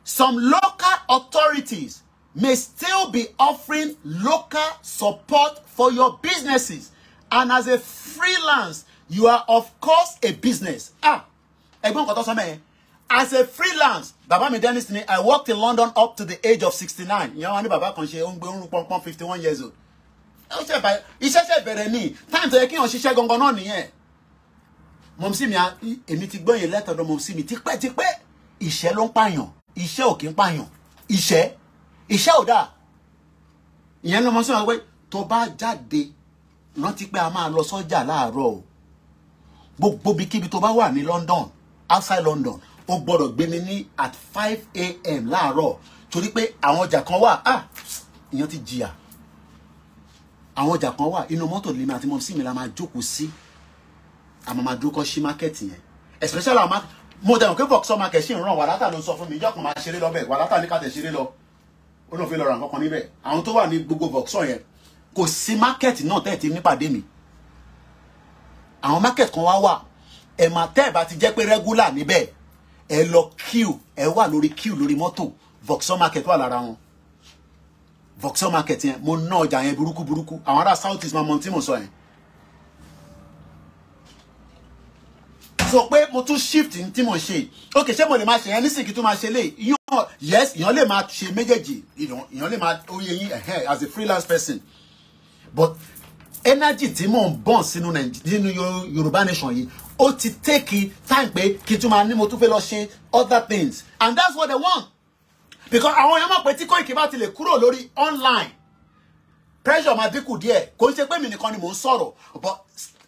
Some local authorities may still be offering local support for your businesses. And as a freelance, you are of course a business. As a freelance, Baba mi Dennis ni, I worked in London up to the age of 69. You know, Baba kan ṣe 51 years old. Iṣẹ́ ṣe bẹ̀rẹ̀ ni, time tó yẹ kí wọ́n ṣiṣẹ́ gangan náà nìyẹn. Mọ̀mísí mi, èmi ti gbọ́ yẹn lẹ́tọ̀dọ̀ mọ̀mísí mi tipẹ́. Iṣẹ́ ló ń pààyàn. Iṣẹ́ ò kí ń pààyàn. Iṣẹ́ ò dáa. Ìyẹn ló mọ̀ sí wọn pé tó bá jáde rántí pé a máa lọ sọ́jà láàárọ̀ o. Gbogbo ibikíbi tó bá wà ní London, outside London, ó gbọ́dọ̀ gbé mi ní at 5 a.m. láàárọ̀ torí pé àwọn ọjà kan wà ìyẹn ti jìyà. Àwọn ọjà kan wà inú mọ́tò lèmi àti mọ̀ sí mi la máa jókòó sí. Àmọ́ máa dúró kọ́ sí market yẹn. Especially àwọn market mo dẹ̀ mọ̀ pé Vauxhall market ṣì ń ràn Wàlátà ló sọ fún mi ìjọ́ kan máa ṣeré lọ bẹ́ẹ̀ Wàlátà ní ká tẹ̀ ṣeré lọ ó náà fi lọ ra nǹkan kan níbẹ̀ àwọn tó wà ní gbogbo Vauxhall yẹn kò sí market náà tẹ̀ tí nípàdé mi àwọn market kan wà ẹ̀ máa tẹ́ ẹ̀ bá ti jẹ́ pé regular níbẹ̀ ẹ lọ queue ẹ wà lórí queue lórí mọ́tò Vauxhall market wà lára wọn Vauxhall market yẹn mo ná ọjà yẹn burúkú àwọn ará South East máa mọ tí mo sọ yẹn sọ pé mo tún shift ní tí mo ṣe okay ṣé mo lè máa ṣe yẹn nísìnyí tó máa ṣe lè yes èèyàn lè máa ṣe méjèèjì èèyàn lè máa oyè yín as a freelance person but energy tí mò ń bọ̀n sínú Yorùbá Nation yìí ó ti take time pé kí n tún máa ní mo tún fẹ́ lọ ṣe other things and that's what they want because àwọn èèyàn mọ̀ pé tí Koiki bá ti lè kúrò lórí online pressure máa dínkù díẹ̀ kò ń ṣe pé mi nìkan ni mò ń sọ̀rọ̀ but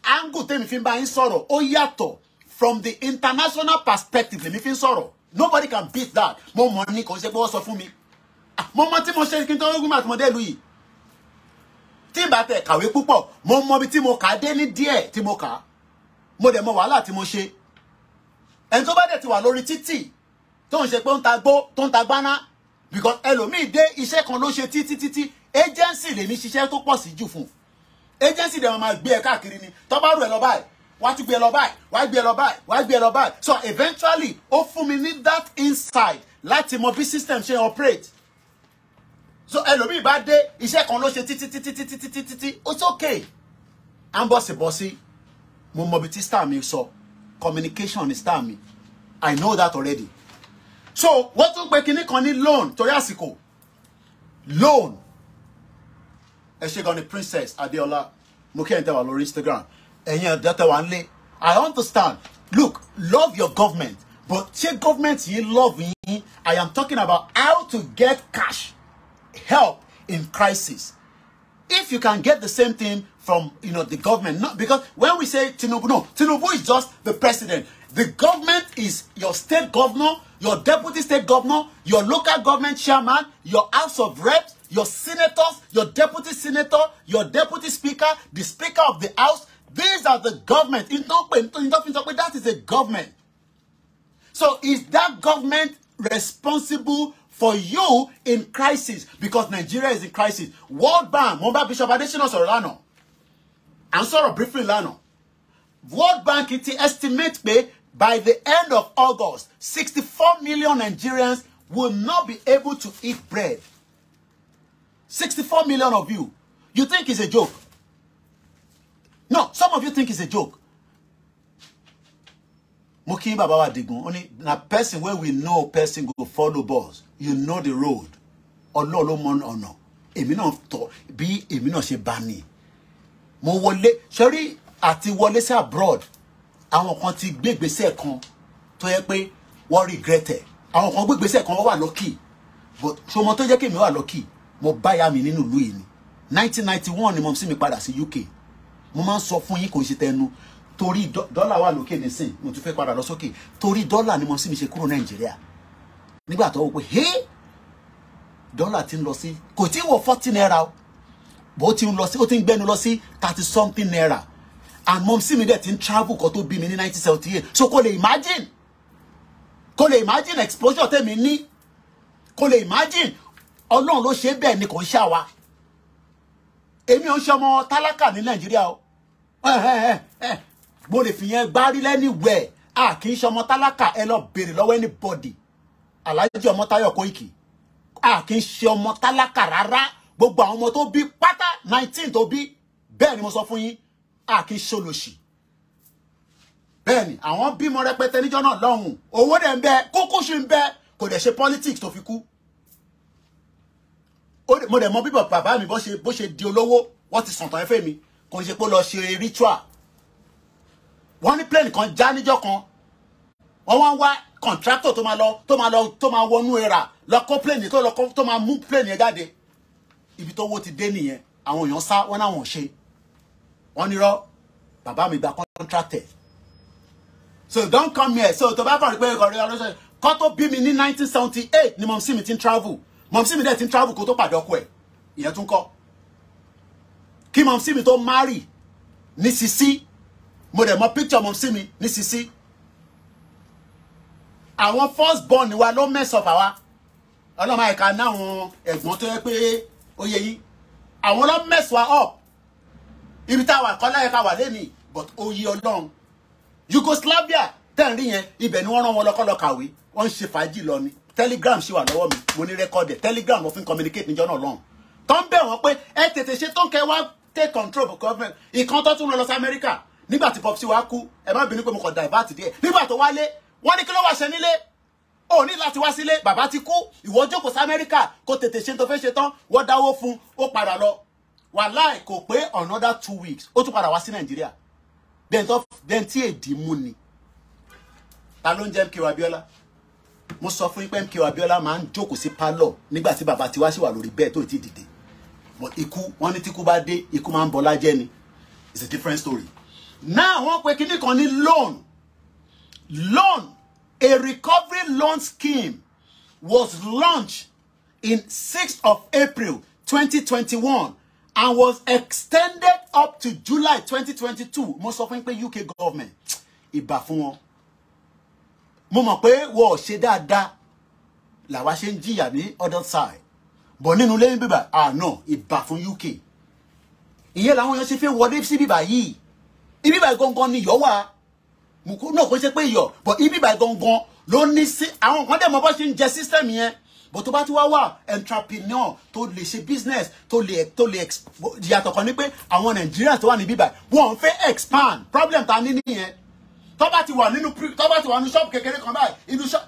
angle tèmi fi ń bá yín sọ̀rọ̀ ó yàtọ̀ from the international perspective lèmi fi ń sọ̀rọ̀ nobody can beat that mo mọ̀ ní kò ń ṣe pé wọ́n sọ fún mi mo mọ̀ tí mo ṣe kí n tó rúgbìn àti mo dé ìlú yìí tí n bá tẹ̀ kàwé púpọ̀ mo mọ̀ bí tí mo kà á dé ní díẹ̀ tí mo kà á mo dẹ̀ mọ̀ wàhálà tí mo ṣe ẹni tó bá dẹ̀ ti wà lórí títì tó ń ṣe pé ń ta gbó tó ń ta gbáná because ẹlòmíì dé iṣẹ́ kan ló ṣe títí agency lèmi ṣiṣẹ́ tó pọ̀ sí jù fún agency dẹ̀ máa gbé ẹ káàkiri ni tó bá rù ẹ lọ báyìí wá tún gbé ẹ lọ báyìí wá gbé ẹ lọ báyìí wá gbé ẹ lọ báyìí so eventually ó fún mi ní that insight láti mọ bí system ṣe operate so ẹlòmíì bá dé iṣẹ́ kan ló ṣe títí it's okay à ń bọ̀sibọ̀si mo mọ bí tí star mi sọ communication ni star mi I know that already so wọ́n tún pé kinní kan ní loan torí àsìkò loan ẹ ṣe gan ni Princess Adeola mo kí ẹ̀ ń tẹ́ wà lórí Instagram ẹ̀yin ẹ̀dá tẹ́ wà ń lé I understand look love your government but ṣé government yìí love yín I am talking about how to get cash help in crisis if you can get the same thing from the government not because when we say Tinubu no Tinubu is just the president the government is your state governor your deputy state governor your local government chairman your house of reps your senators your deputy senator your deputy speaker the speaker of the house these are the government that is a government so is that government responsible for you in crisis because Nigeria is in crisis World Bank mo bá Bishop Adesina sọ̀rọ̀ lánàá à ń sọ̀rọ̀ briefly lánàá World Bank ti estimate pé by the end of August 64 million Nigerians will not be able to eat bread 64 million of you think it's a joke no some of you think it's a joke mo kí bàbá wa Digun only na person where we know person go follow boss you know the road Ọlọ́run ló mọ ọ̀nà èmi náà tọ̀ bí èmi náà ṣe bá ní mo wọlé sórí àti wọlé sí abroad àwọn kan ti gbé ìgbésẹ̀ kan tó yẹ pé wọ́n regret ẹ̀ àwọn kan gbé ìgbésẹ̀ kan wọ́n wà lucky but so mo tó jẹ́ kí èmi wà lucky mo bá ya mi nínú ìlú yìí ni 1991 ni mo sì mi padà sí UK mo máa ń sọ fún yín kò ṣe tẹnu torí dọ́là wà lókè nísìn mo tún fẹ́ padà lọ sókè torí dọ́là ni mo sì mi ṣe kúrò Nàìjíríà nígbà tó wò pé hey dọ́là ti ń lọ sí kò tí wọ 40 naira o bó ti ń lọ sí ó ti ń gbẹ́nu lọ sí 30 something naira and mom sí mi dẹ̀ ti ń travel kan tó bí mi ní 1978 so kò lè imagine exposure tèmi ní kò lè imagine Ọlọ́run ló ṣe bẹ́ẹ̀ ni kò ń ṣàwa èmi ò ń ṣe ọmọ tálákà ní Nàìjíríà o mo lè fi yẹn gbárí lẹ́nìwẹ̀ a kì í ṣe ọmọ tálákà ẹ lọ béèrè lọ́wọ́ anybody Alhaji Ọmọ́táyọ̀ Kóìkì a kì í ṣe ọmọ tálákà rárá gbogbo àwọn ọmọ tó bí pátá 19 tó bí bẹ́ẹ̀ ni mo sọ fún yín a kì í ṣolòṣì bẹ́ẹ̀ ni àwọn bímọ rẹpẹtẹ níjọ́ náà lọ́hùn owó dẹ̀ ń bẹ kókó ṣe ń bẹ kò dẹ̀ ṣe politics tó fi kú mo dẹ̀ mọ bí bàbá mi bó ṣe di olówó wọ́n ti sọ̀tàn ẹ̀fẹ́ mi kò ń ṣe pé lọ ṣe ritual wọ́n ní plane kan já níjọ́ kan wọ́n wá ń wá contractor tó máa wọnú era lọ kó plane tó máa mú plane yẹn jáde ibi tó wó ti dé nìyẹn àwọn èèyàn sá wọ́n náà wọ́n ṣe wọ́n nírọ́ bàbá mi gba contractor so don't come here so tó bá kàn rí pé ọ̀rẹ́ ọlọ́sẹ̀ kọ́ tó bí mi ní 1978 ni mọ̀mísí mi ti ń travel mọ̀mísí mi dẹ̀ ti ń travel kó tó pàdé ọkọ ẹ̀ ìyẹn tún kọ́ kí mọ̀mísí mi tó marry ní Sisi mo dẹ̀ mọ picture mọ̀mísí mi ní Sisi àwọn first born wa ló mess up àwa ọlọ́mọ ẹ̀ka náwọn ẹ̀gbọ́n tó yẹ pé ó yẹ yí àwọn ló mess wa up ibi táwa kọ́lá ẹ̀ka wà lẹ́nìí but ó yí Ọlọ́run Yugoslavia tẹ́ ń rí yẹn ibẹ̀ ni wọ́n rán wọn lọ́kọ́ kàwé wọ́n ń ṣe fàájì lọ ni Telegram ṣì wà lọ́wọ́ mi mo ní rẹ́kọ́dẹ̀ Telegram mo fi ń communicate níjọ́ náà lọ́hùn tó ń bẹ̀ wọ́n pé ẹ tètè ṣe tó ń kẹ́ wá take control of government ìkan tó tún lọ sí Amẹ́ríkà nígbà tí popsi wa kú ẹ má bínú pé mo kàn divert díẹ̀ nígbà tó wálé wọ́n ní kí ló wá ṣe nílé ó ní láti wá sílé bàbá ti kú ìwọ jókòó sí Amẹ́ríkà kó tètè ṣe tó fẹ́ ṣe tán wọ́n dáwó fún ó padà lọ wàláì kò pé another 2 weeks ó tún padà wá sí Nàìjíríà bẹ́ẹ̀ tí èdè mú ni ta ló ń jẹ́ MKO Abiola mo sọ fún yín pé MKO Abiola máa ń jókòó sí pálọ̀ nígbà tí bàbá tiwa sì wà lórí bẹ́ẹ̀ tó ti dìde but ikú wọ́n ní tíkú bá dé ikú máa ń bọlá jẹ́ ni it's a different story now wọ́n pe kíní kan ní loan a recovery loan scheme was launched in 6th of April 2021 and was extended up to July 2022 mo sọ fún yín pé UK government ìbà fún wọn mo mọ̀ pé wọ́n ṣe dáadáa làwa ṣe ń jìyà ní other side but nínú ilé ń bíbà no ìbà fún UK ìyẹn làwọn èèyàn ṣe fẹ́ wọlé sí bíbà yìí ibíbà gangan ni iyọ̀ wà náà kò ṣe pé iyọ̀ but ibíbà gangan ló ní sí àwọn kan dẹ̀ mọ bó ṣe ń jẹ system yẹn but tó bá ti wá entrepreneur tó lè ṣe business tó lè yàtọ̀ kan ní pé àwọn Nàìjíríà tó wà ní bíbà wọn fẹ́ expand problem ta ní nìyẹn tó bá ti wà nínú shop kékeré kan báyìí inú shop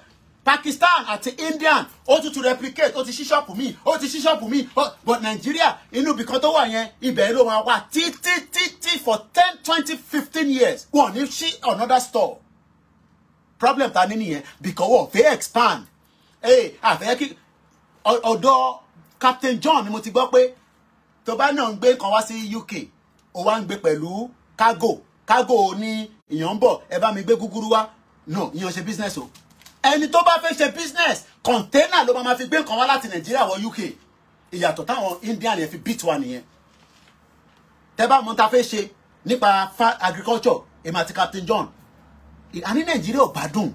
Pakistan àti Indian ó tún replicate ó ti ṣí shop mi ó ti ṣí shop mi but Nigeria inú bìkan tó wà yẹn ibẹ̀ ló máa wà títí for 10, 20, 15 years wọn ní ṣí another store problem ta ní nìyẹn because wọn fẹ́ expand àfẹ́ kí ọ̀dọ̀ Captain John ni mo ti gbọ́ pé tó bá náà ń gbé kan wá sí UK ó wá ń gbé pẹ̀lú cargo ní ìyàn ń bọ̀ ẹ bá mi gbé gúgúrú wá no ìyàn ṣe business o ẹni tó bá fẹ́ ṣe business container ló máa fi gbé nǹkan wá láti Nàìjíríà wọ UK ìyàtọ̀ táwọn Indian yẹn fi beat wa nìyẹn tẹ́ bá mọ̀ ta fẹ́ ṣe nípa agriculture èmi àti Captain John àní Nàìjíríà ò gbádùn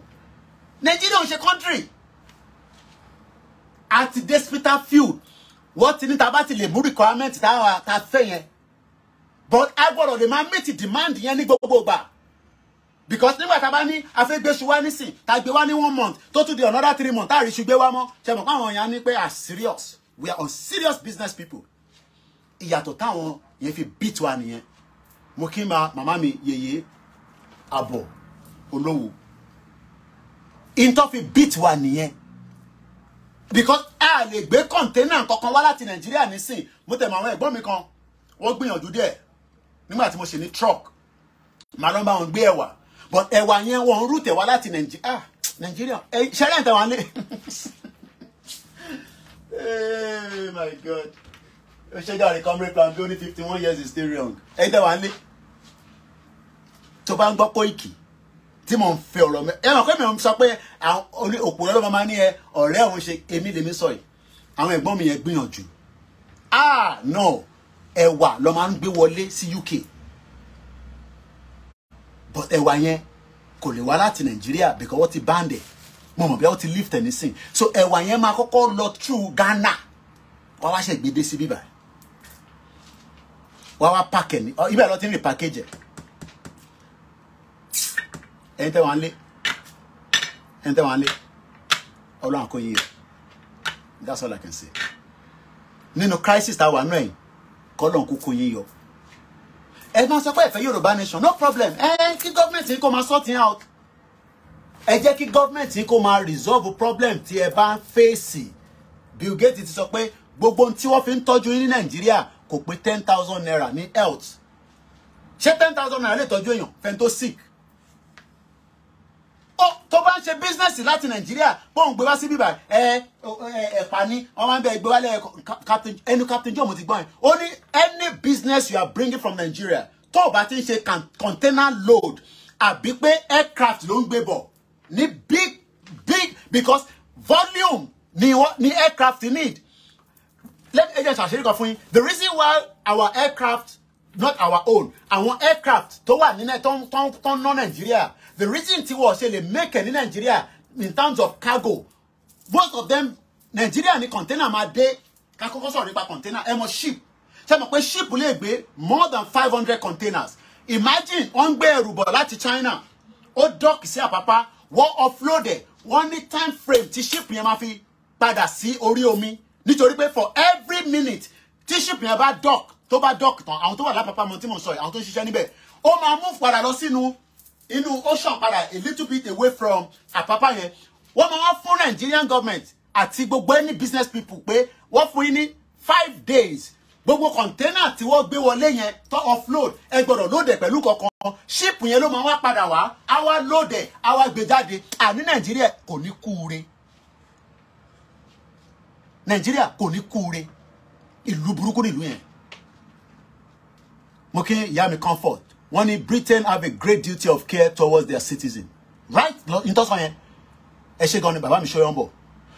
Nàìjíríà ò ṣe country àti hospital field wọ́n ti ní ta bá ti lè mú requirement ta fẹ́ yẹn but I gbọ́dọ̀ lè máa meet demand yẹn ní gbogbo gbà because nígbà tá bá ní afẹ́gbéṣu wá nísìn tá gbé wá ní 1 month tó tún di another 3 months tá àríṣu gbé wá mọ́ ṣe mọ̀ káwọn èèyàn ní pé are serious we are on serious business people ìyàtọ̀ táwọn yẹn fi beat wa nìyẹn mo kí màmá mi yèyé àbọ̀ olówó ìntọ́ fi beat wa nìyẹn because a lè gbé container kankan wá láti Nàìjíríà nísìn mo tẹ̀ mọ́ àwọn ẹ̀gbọ́n mi kan wọ́n gbìyànjú díẹ̀ nígbà tí mo ṣe ní truck màá lọ bá wọn gbé ẹ̀wà but ẹ̀wà yẹn wọ́n rú tẹ̀wá láti Nàìjíríà ṣẹlẹ̀ tẹ̀wá lé oh my God ó ṣe jáde comrade plan bí ó ní 51 years is still young ẹ̀yin tẹ̀wá lé tó bá ń gbọ́ Koiki tí mo ń fẹ́ ọ̀rọ̀ ẹ mọ̀ pé mi ò ń sọ pé àwọn òpòrọ̀ ló máa ní ọ̀rẹ́ òun ṣe èmi lèmi sọ yìí àwọn ẹ̀gbọ́n mi yẹn gbìyànjú no ẹ̀wà ló máa ń gbé wọlé sí UK but ẹ̀wà yẹn kò lè wá láti Nàìjíríà because wọ́n ti banned ẹ̀ mo mọ̀ bí wọ́n ti lift ẹ̀ nísìn so ẹ̀wà yẹn máa kọ́kọ́ lọ through Ghana wọ́n wá ṣe gbédé sí bíbá wọ́n wá pack ẹ̀ ní ibẹ̀ lọ ti ń rí package ẹ̀ ẹ̀yin tẹ́ wọ́n lé ọlọ́run àkóyè rẹ̀ that's all I can say nínú crisis tá wà náà yìí kọ́lọ́n kúkú yín yọ ẹ máa sọ pé ẹ fẹ́ Yorùbá nation no problem kí gọ́ọ̀mẹ̀ntì yín kó máa sort it out ẹ jẹ́ kí gọ́ọ̀mẹ̀ntì yín kó máa resolve problem tí ẹ bá ń fèsì Bill Gates ti sọ pé gbogbo ohun tí wọ́n fi ń tọ́jú yín ní Nàìjíríà kò pé 10,000 naira ní health ṣé 10,000 naira lè tọ́jú èèyàn fẹ́ni tó sick tó bá ń ṣe business láti Nàìjíríà bóun gbé wá sí bíbá ẹ̀pà ní wọ́n máa ń bẹ gbé wálé Captain John mo ti gbọ́ yẹn ó ní any business you are bringing from Nigeria tó o bá ti ń ṣe container load àbí pé aircraft ló ń gbé bọ̀ ní big because volume ni aircraft need let me just ṣàṣírí kan fún yín the reason why our aircraft not our own àwọn aircraft tó wà nínú tó ń ná Nigeria the reason tí wọ́n ṣe lè make ní Nigeria in terms of cargo most of them Nigeria ní container máa dé ká kọ́kọ́ sọ̀rọ̀ nípa container ẹ mọ̀ ship ṣe mọ̀ pé ship lè gbé more than 500 containers imagine wọ́n ń gbé ẹrù bọ̀ láti China ó dock sí Àpápá wọ́n offload ẹ̀ wọ́n ní time frame tí ship yẹn máa fi padà sí orí omi nítorí pé for every minute tí ship yẹn bá dock tó bá dock tán àwọn tó wà lápapá mọ tí mo sọ yìí àwọn tó ń ṣiṣẹ́ níbẹ̀ ó máa move padà lọ sínú inú ocean padà a little bit away from Àpápá yẹn wọ́n máa wá fún Nigerian government àti gbogbo any business people pé wọ́n fún yín ní 5 days gbogbo container tí wọ́n gbé wọlé yẹn tó offload ẹ gbọ́dọ̀ load ẹ̀ pẹ̀lú kankan ship yẹn ló máa wá padà wá á wá load ẹ̀ á wá gbé jáde àní Nàìjíríà kò ní kúure Nàìjíríà kò ní kúure ìlú burúkú nílùú yẹn mo kí ìyá mi comfort wọ́n ní Britain have a great duty of care towards their citizens right ìtọ́sán yẹn ẹ ṣe gan ni bàbá mi ṣọyọ́ ń bọ̀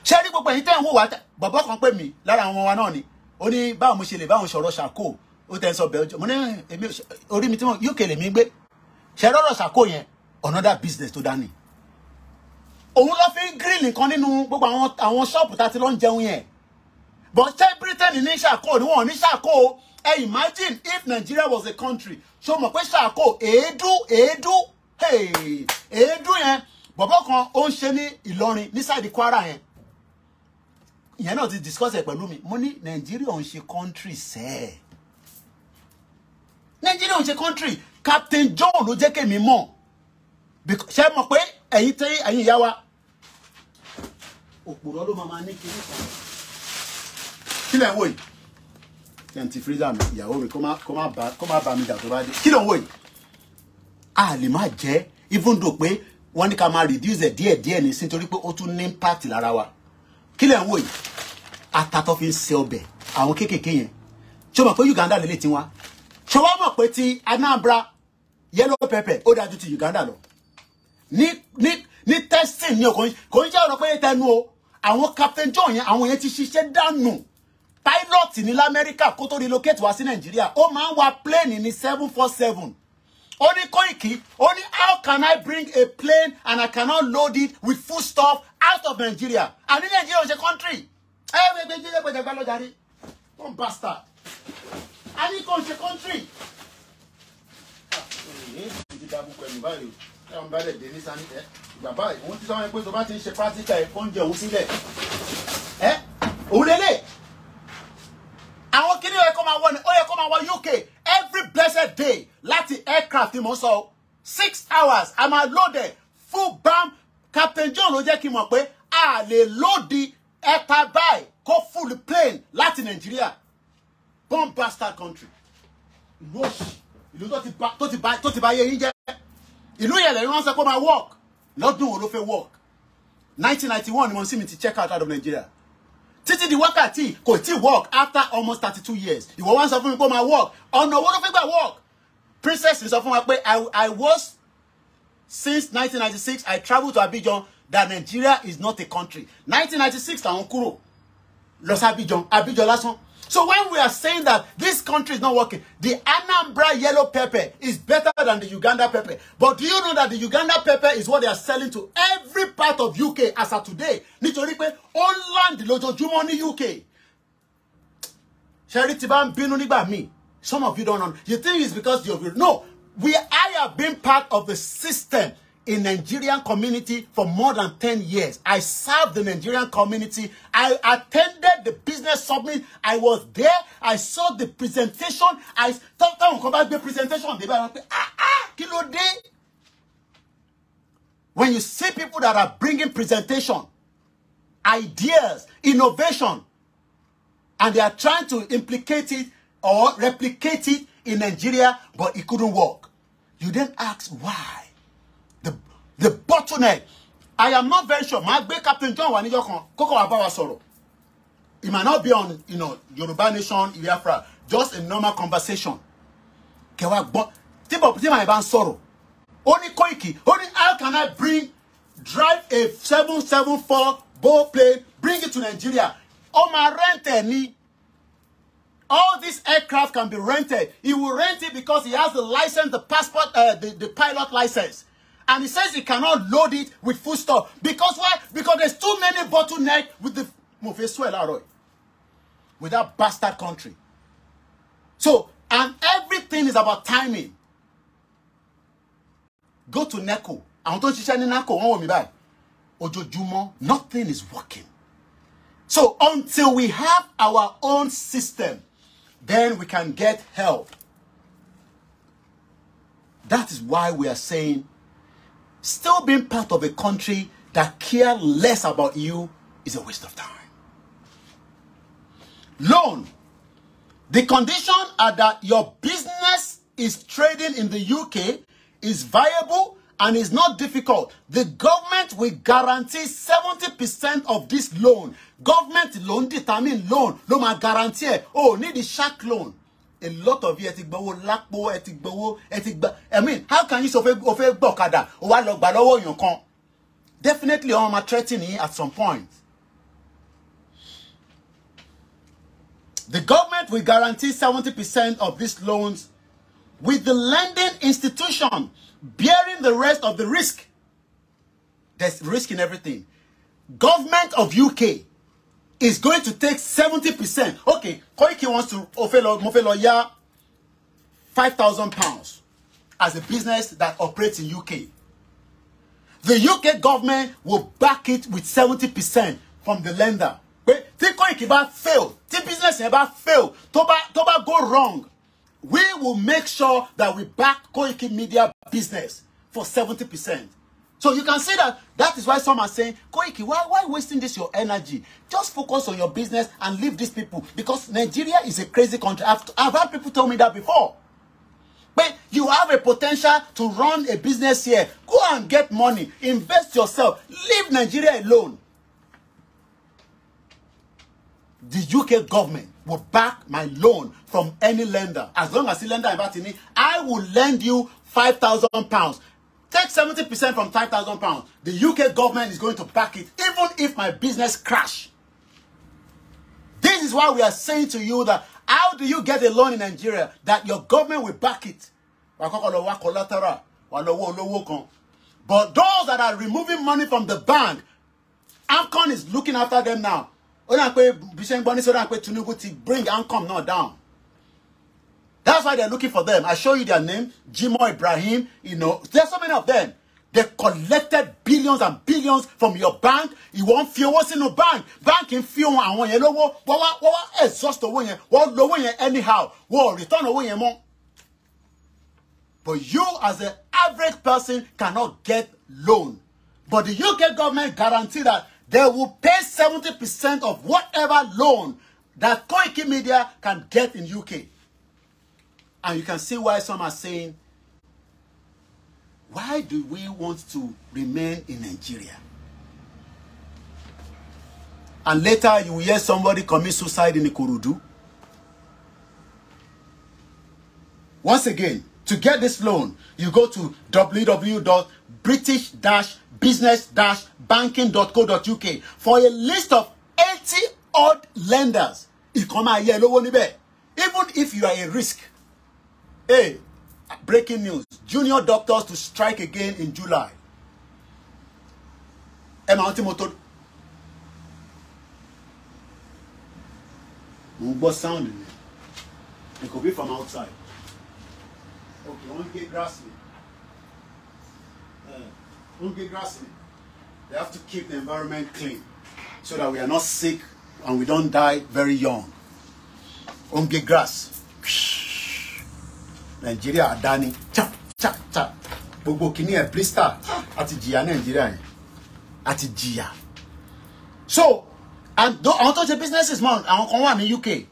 ṣé rí gbogbo ẹ̀yin tẹ́ ń wò wá bàbá kan pè mí lára àwọn wa náà ni ó ní báwo mo ṣe lè báwọn sọ̀rọ̀ ṣàkó ó tẹ́ ń sọ bẹ́ẹ̀ mo ní èmi orí mi tí wọ́n UK lèmi gbé ṣe rọ́rọ̀ ṣàkó yẹn another business tó dání òun ló fi grill nǹkan nínú gbogbo àwọn shop tá ti lọ ń jẹun yẹn. But ṣé Britain ní ṣàkó ni wọ́n ní ṣàkó. Imagine if Nigeria was a country. So mọ̀ pé ṣàkó èédú hey èédú yẹn bọ̀bọ̀ kan ó ń ṣe ní Ìlọrin ní side Kwara yẹn. Ìyẹn náà ti discuss ẹ̀ pẹ̀lú mi. Mo ní Nigeria ń ṣe country sẹ́ẹ̀. Nigeria ń ṣe country. Captain John ló jẹ́ kémi mọ̀. Ṣé mọ̀ pé ẹ̀yin ìyá wa òpùrọ́ ló máa ní kiri kan. Kí lẹ̀ ń wò yìí? Kẹ́ntì freezer mi ìyàwó mi kó má bá mi jà tó bá dé. Kí ló ń wò yìí? A lè má jẹ́ even though pé wọ́n ní ká máa reduce ẹ̀ díẹ̀díẹ̀ ní sí nítorí pé ó tún ní impact lára wa. Kí lẹ̀ ń wò yìí? Ata tó fi ń ṣe ọbẹ̀ àwọn kéékèèké yẹn. Ṣé o mọ̀ pé Uganda lè ti wá? Ṣé o mọ̀ pé ti Anambra yellow pepper ó dájú ti Uganda lọ? Ní testing ní kò ń jẹ́ ọ̀rọ̀ pé tẹnu o. Àwọn Captain John yẹn àwọn yẹn ti ṣiṣẹ́ dànù. Pilot ní l'Amẹ́ríkà kó tó relocate wá sí Nàìjíríà. Ó máa ń wa plane ní 747. Ó ní Koiki, ó ní how can I bring a plane and I cannot load it with food stuff out of Nigeria? And in Nigeria is a country. One bastard. And it is a country. Àwọn kini ó yẹ kó máa wọ UK every blessed day láti aircraft mo sọ 6 hours I'm loaded full bam. Captain John ló jẹ́ kí mọ̀ pé a lè load the aircraft go full plane láti Nigeria. Bomb bastard country. Ìlú tó ti bá yé yín jẹ́. Ìlú yẹn lè wọ́n sọ pé máa work. Lọ́dún wo ló fẹ́ work. 1991 ni mo sì mi ti check out of Nigeria. Títí di wákàtí kò tí work after almost 32 years. Ìwọ wá sọ fún mi pé máa work. Ọ̀nà wo ló fẹ́ gbà work? Princess sọ fún wa pé I was since 1996 I traveled to Abidjan that Nigeria is not a country. 1996 àwọn kúrò lọ sí Abidjan lásán. So when we are saying that this country is not working, the Anambra yellow pepper is better than the Uganda pepper. But do you know that the Uganda pepper is what they are selling to every part of UK as of today? Nítorí pé ó land lójoojúmọ́ ní UK. Sherry Tiban bínú nígbà míì. Some of you don't know. You think it's because you're no. I have been part of the system in Nigerian community for more than 10 years. I served the Nigerian community. I attended the business summit. I was there. I saw the presentation. I thought about the presentation. Kilo day. When you see people that are bringing presentation, ideas, innovation, and they are trying to implicate it or replicate it in Nigeria, but it couldn't work. You then ask why. The bottleneck. I am not very sure. My great Captain John Koko Abawa Soro. It might not be on, Yoruba Nation, Biafra, just a normal conversation. Only Koiki. Only how can I drive a 774 ball plane, bring it to Nigeria? Oh, my rent all these aircraft can be rented. He will rent it because he has the license, the passport, the pilot license. And he says he cannot load it with food stuff. Because why? Because there's too many bottlenecks with that bastard country. So, and everything is about timing. Go to Neko. Nothing is working. So, until we have our own system, then we can get help. That is why we are saying, still being part of a country that cares less about you is a waste of time. Loan. The condition are that your business is trading in the UK, is viable, and is not difficult. The government will guarantee 70% of this loan. Government loan determine loan. Lo ma guarantee. Oh, need the shark loan. A lot of you I mean, how can you offer bokada? Definitely I'm threatening at some point. The government will guarantee 70% of these loans with the lending institution bearing the rest of the risk. There's risk in everything. Government of UK is going to take 70%. Okay, Koiki wants to offer lawyer £5,000 as a business that operates in UK. The UK government will back it with 70% from the lender. But if Koiki fail, if business ever fail, Toba go wrong, we will make sure that we back Koiki Media business for 70%. So you can see that is why some are saying, Koiki, why wasting this your energy? Just focus on your business and leave these people. Because Nigeria is a crazy country. I've had people tell me that before. But you have a potential to run a business here. Go and get money. Invest yourself. Leave Nigeria alone. The UK government will back my loan from any lender. As long as the lender invites me, I will lend you £5,000. Take 70% from £5,000. The UK government is going to back it, even if my business crash. This is why we are saying to you that how do you get a loan in Nigeria that your government will back it? But those that are removing money from the bank, AMCON is looking after them now. To bring AMCON now down. That's why they're looking for them. I show you their name, Jimo Ibrahim, you know. There's so many of them. They collected billions and billions from your bank. You won't feel what's in the bank. Bank in feel and when you know what exhaust away, what lower anyhow, what return away more. But you as an average person cannot get loan. But the UK government guarantee that they will pay 70% of whatever loan that Koiki Media can get in UK. And you can see why some are saying, why do we want to remain in Nigeria? And later you will hear somebody commit suicide in Ikorodu. Once again, to get this loan, you go to www.british-business-banking.co.uk for a list of 80 odd lenders. Even if you are a risk. Hey, breaking news. Junior doctors to strike again in July. Sound. It could be from outside. Okay, won't get grassy. Won't get grassy. They have to keep the environment clean so that we are not sick and we don't die very young. Won't get grass. Nigeria adani cha. Gbogbo kini e blister àti jìyà Nigeria àti jìyà. So and àwọn tó ṣe businesses man àwọn kan wà ní UK.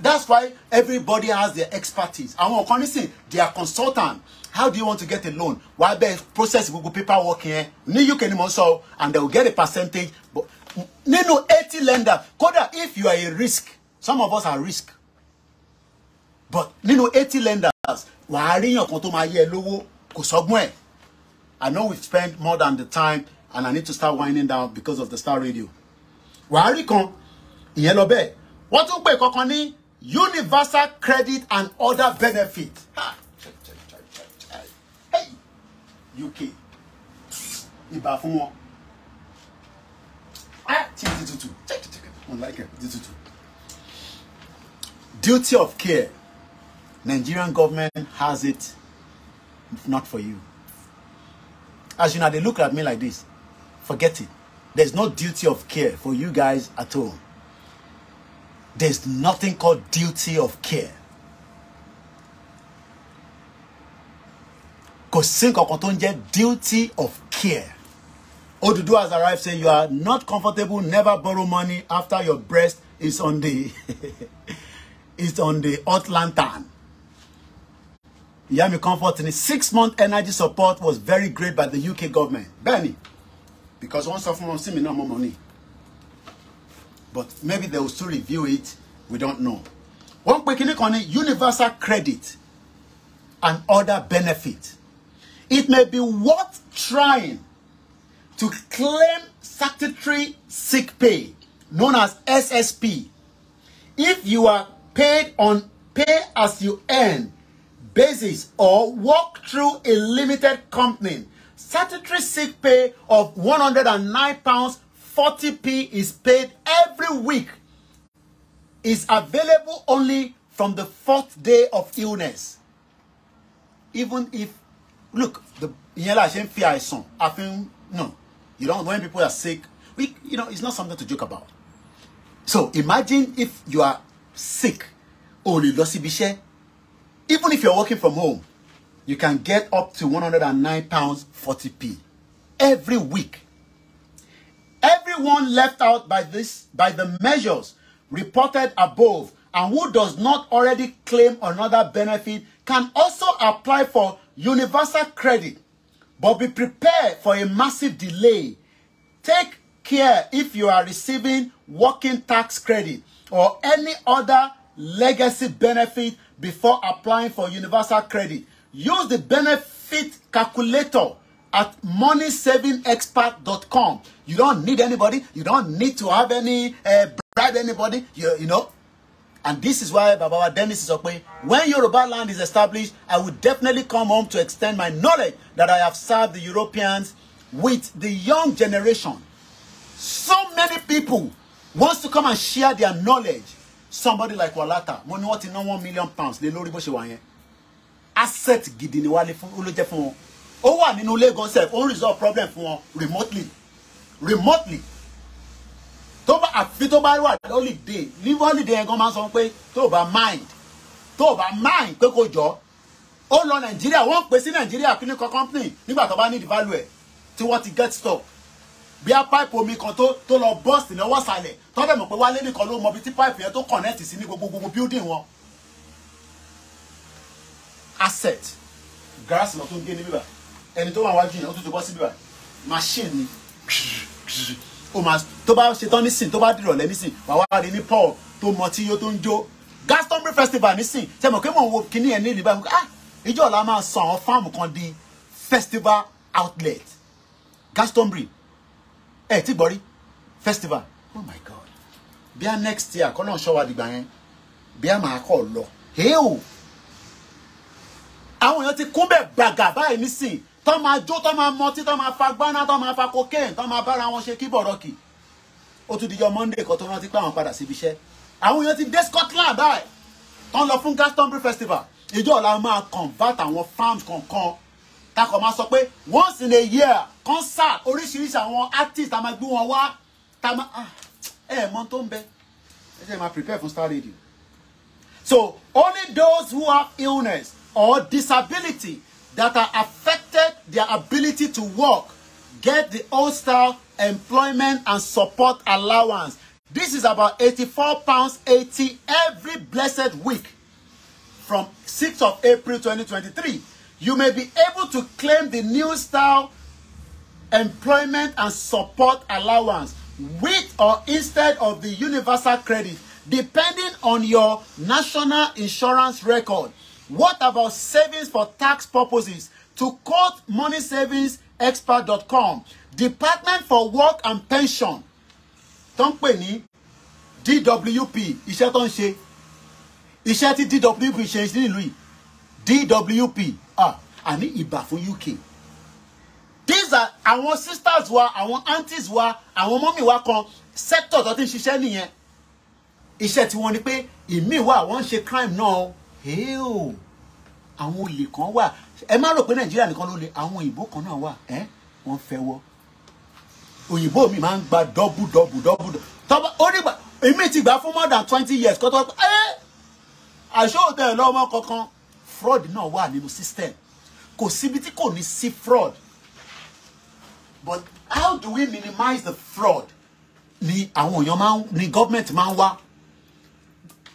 That's why everybody has their expertise. Àwọn kan nísìn they are consultant. How do you want to get a loan? Why be process Google paperwork here? Ní UK ni mo sọ, and they will get a percentage. But nínú 80 lender, kódà if you are a risk, some of us are risk. But nínú 80 lenders, wàá rí yàn kan tó máa yẹ lówó kò sọ́gbọ́n ẹ̀. I know we've spent more than the time and I need to start winding down because of the Star Radio. Wàá rí kan ìyẹn lọ bẹ́ẹ̀. Wọ́n tún pè kankan ní universal credit and other benefits. Hey, UK. Ìbà fún wọn. Duty of care. Nigerian government has it, not for you. As you know, they look at me like this. Forget it. There's no duty of care for you guys at all. There's nothing called duty of care. Duty of care. Odudu has arrived saying you are not comfortable, never borrow money after your breast is on the is on the hot lantern. Yami Comfort in 6-month energy support was very great by the UK government. Benny, because once of them see me no more money. But maybe they will still review it. We don't know. One quick click on it, universal credit and other benefit. It may be worth trying to claim statutory sick pay, known as SSP, if you are paid on pay as you earn basis or work through a limited company Statutory sick pay of £109.40 is paid every week. Is available only from the 4th day of illness. Even if, look, no, you don't, when people are sick, it's not something to joke about. So imagine if you are sick, even if you're working from home, you can get up to £109.40 every week. Everyone left out by the measures reported above and who does not already claim another benefit can also apply for universal credit, but be prepared for a massive delay. Take care if you are receiving working tax credit or any other legacy benefit before applying for universal credit. Use the benefit calculator at moneySavingExpert.com. You don't need anybody. You don't need to have any bribe anybody. You know. And this is why Baba Dennis is okay. When Yoruba land is established, I will definitely come home to extend my knowledge that I have served the Europeans with the young generation. So many people wants to come and share their knowledge. Somebody like Walata, money what in £1 million. They lori bo se wa yen. Asset gidi ni wale fun oloje fun won. Ó wà nínú Lagos self, ó resolve problem fún wọn remotely. Tó bá àfi tó bá wà holiday, leave holiday en gan máa sọ pé tó bá mind pé kó jọ. Ó lọ Nigeria, wọ́n pè sí Nigeria kini company nígbà tó bá need value ẹ̀ tí wọ́n ti get stock. Bí a pipe omi kan tó lọ burst ní ọwọ́ sàlẹ̀, tó dẹ̀ mọ̀ pé wálé nìkan ló mọ̀ bí tí pipe yẹn tó connect sí ní gbogbo building wọn. Asset. Grass lọ tó ń gé ní bíbá. Ẹni tó wà wájú yẹn ó tún ti bọ́ sí bíbá. Machine ni. Ó máa tó bá ṣe tán nísìn tó bá dìrọ̀lẹ́ nísìn wà wá rí ní Paul tó mọ tí yóò tó ń jó. Glastonbury festival nísìn ṣe mọ̀ pé mò ń wo kíní ẹ̀ ní ìlú báyìí. Ìjọ ọ̀la máa sọ àwọn fáàmù kan di festival outlet. Glastonbury ti gbọ́ rí festival. Oh my God. Bí a next year kọ́ náà ṣọ́wá dìgbà yẹn. Bí a máa kọ́ lọ. Heo. Àwọn èèyàn ti kún bẹ̀ gbàgà báyìí nísìn. Tó máa jó, tó máa mọtí, tó máa fa gbáná, tó máa fa cocaine, tó máa bára wọn ṣe kíbọ̀rọ̀kì. Ó tún dijọ́ Monday kan tó rántí pé àwọn padà síbi iṣẹ́. Àwọn èèyàn ti dé Scotland báyìí. Tó ń lọ fún Glastonbury festival. Ìjọ ọ̀la máa convert àwọn farms kankan. Takọ̀ máa sọ pé once in a year concert oríṣiríṣi àwọn artists tá máa gbé wọn wá. Tá máa mọ tó ń bẹ. Ẹ jẹ́ máa prepare for Star Radio. So only those who have illness or disability that are affected their ability to work get the old style employment and support allowance. This is about £84.80 every blessed week from 6th of April 2023. You may be able to claim the new style employment and support allowance with or instead of the universal credit, depending on your national insurance record. What about savings for tax purposes? To quote moneysavingsexpert.com, Department for Work and Pension, don't pay ní DWP, iṣẹ́ tó ń ṣe, iṣẹ́ tí DWP ṣe ní ìlú yìí, DWP, àní ìbà fún UK. These are our sisters wa, our aunties wa, àwọn mommy wa kan, sector tó ti ń ṣiṣẹ́ nìyẹn. Iṣẹ́ tí wọ́n ní pé ìmí wà wọ́n ń ṣe crime náà. Heo, àwọn olè kan wà. Ẹ má rò pé Nàìjíríà nìkan ló lè, àwọn òyìnbó kan náà wà. Wọ́n fẹ́ wọ́. Òyìnbó mi máa ń gba double. Tọ́ba ó nígbà èmi ti gbà fún more than 20 years. Kó tó àṣọ òtẹ́ lọ́mọ kankan. Fraud náà wà nínú system. Kò síbi tí kò ní sí fraud. But how do we minimize the fraud? Ni àwọn èèyàn máa ń, ni government máa ń wá.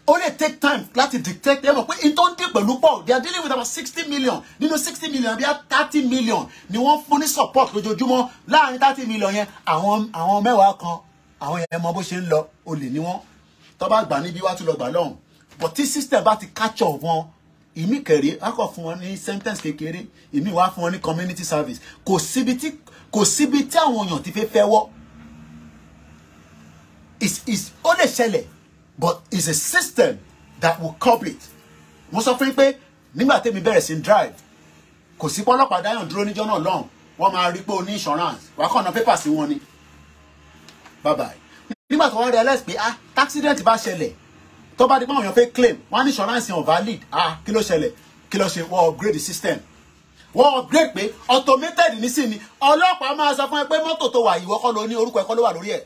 Only take time láti detect them. In don't deal pẹ̀lú pọ̀. They are dealing with about 60 million. Nínú 60 million, bí i 30 million. Ni wọ́n fún ní support lójoojúmọ́. Láàrin 30 million yẹn, àwọn mẹ́wàá kan, àwọn yẹn mọ bó ṣe ń lọ, olè ni wọ́n. Tó bá gbà níbi wá tún lọ gbà lọ́hùn. But tí system bá ti catch up wọn, ìmí kẹ̀rẹ́, á kọ̀ fún wọn ní sentence kékeré, ìmí wá fún wọn ní community service. Kò síbi tí àwọn èèyàn ti fẹ́ wọ́. Ó lè ṣẹlẹ̀. But it's a system that will curb it. Mo sọ fún yín pé nígbà tẹ́mi bẹ̀rẹ̀ sí drive, kò sí pọ́lọ́pàá dáyàn dúró níjọ́ náà lọ́hùn. wọ́n máa rí pé o ní insurance wà kàn ná pépà sí wọn ni bye bye. Nígbà tó wọ́n realize pé accident bá ṣẹlẹ̀ tó bá di pé àwọn èèyàn fẹ́ claim wọ́n ní insurance yẹn valid kí ló ṣẹlẹ̀ kí ló ṣe wọ́n upgrade the system wọ́n upgrade pé automated nísìnyí ọlọ́pàá máa sọ fún ẹ pé mọ́tò tó wà ìwọ kọ́ ló ní orúkọ ẹ kọ́ ló wà lórí ẹ̀.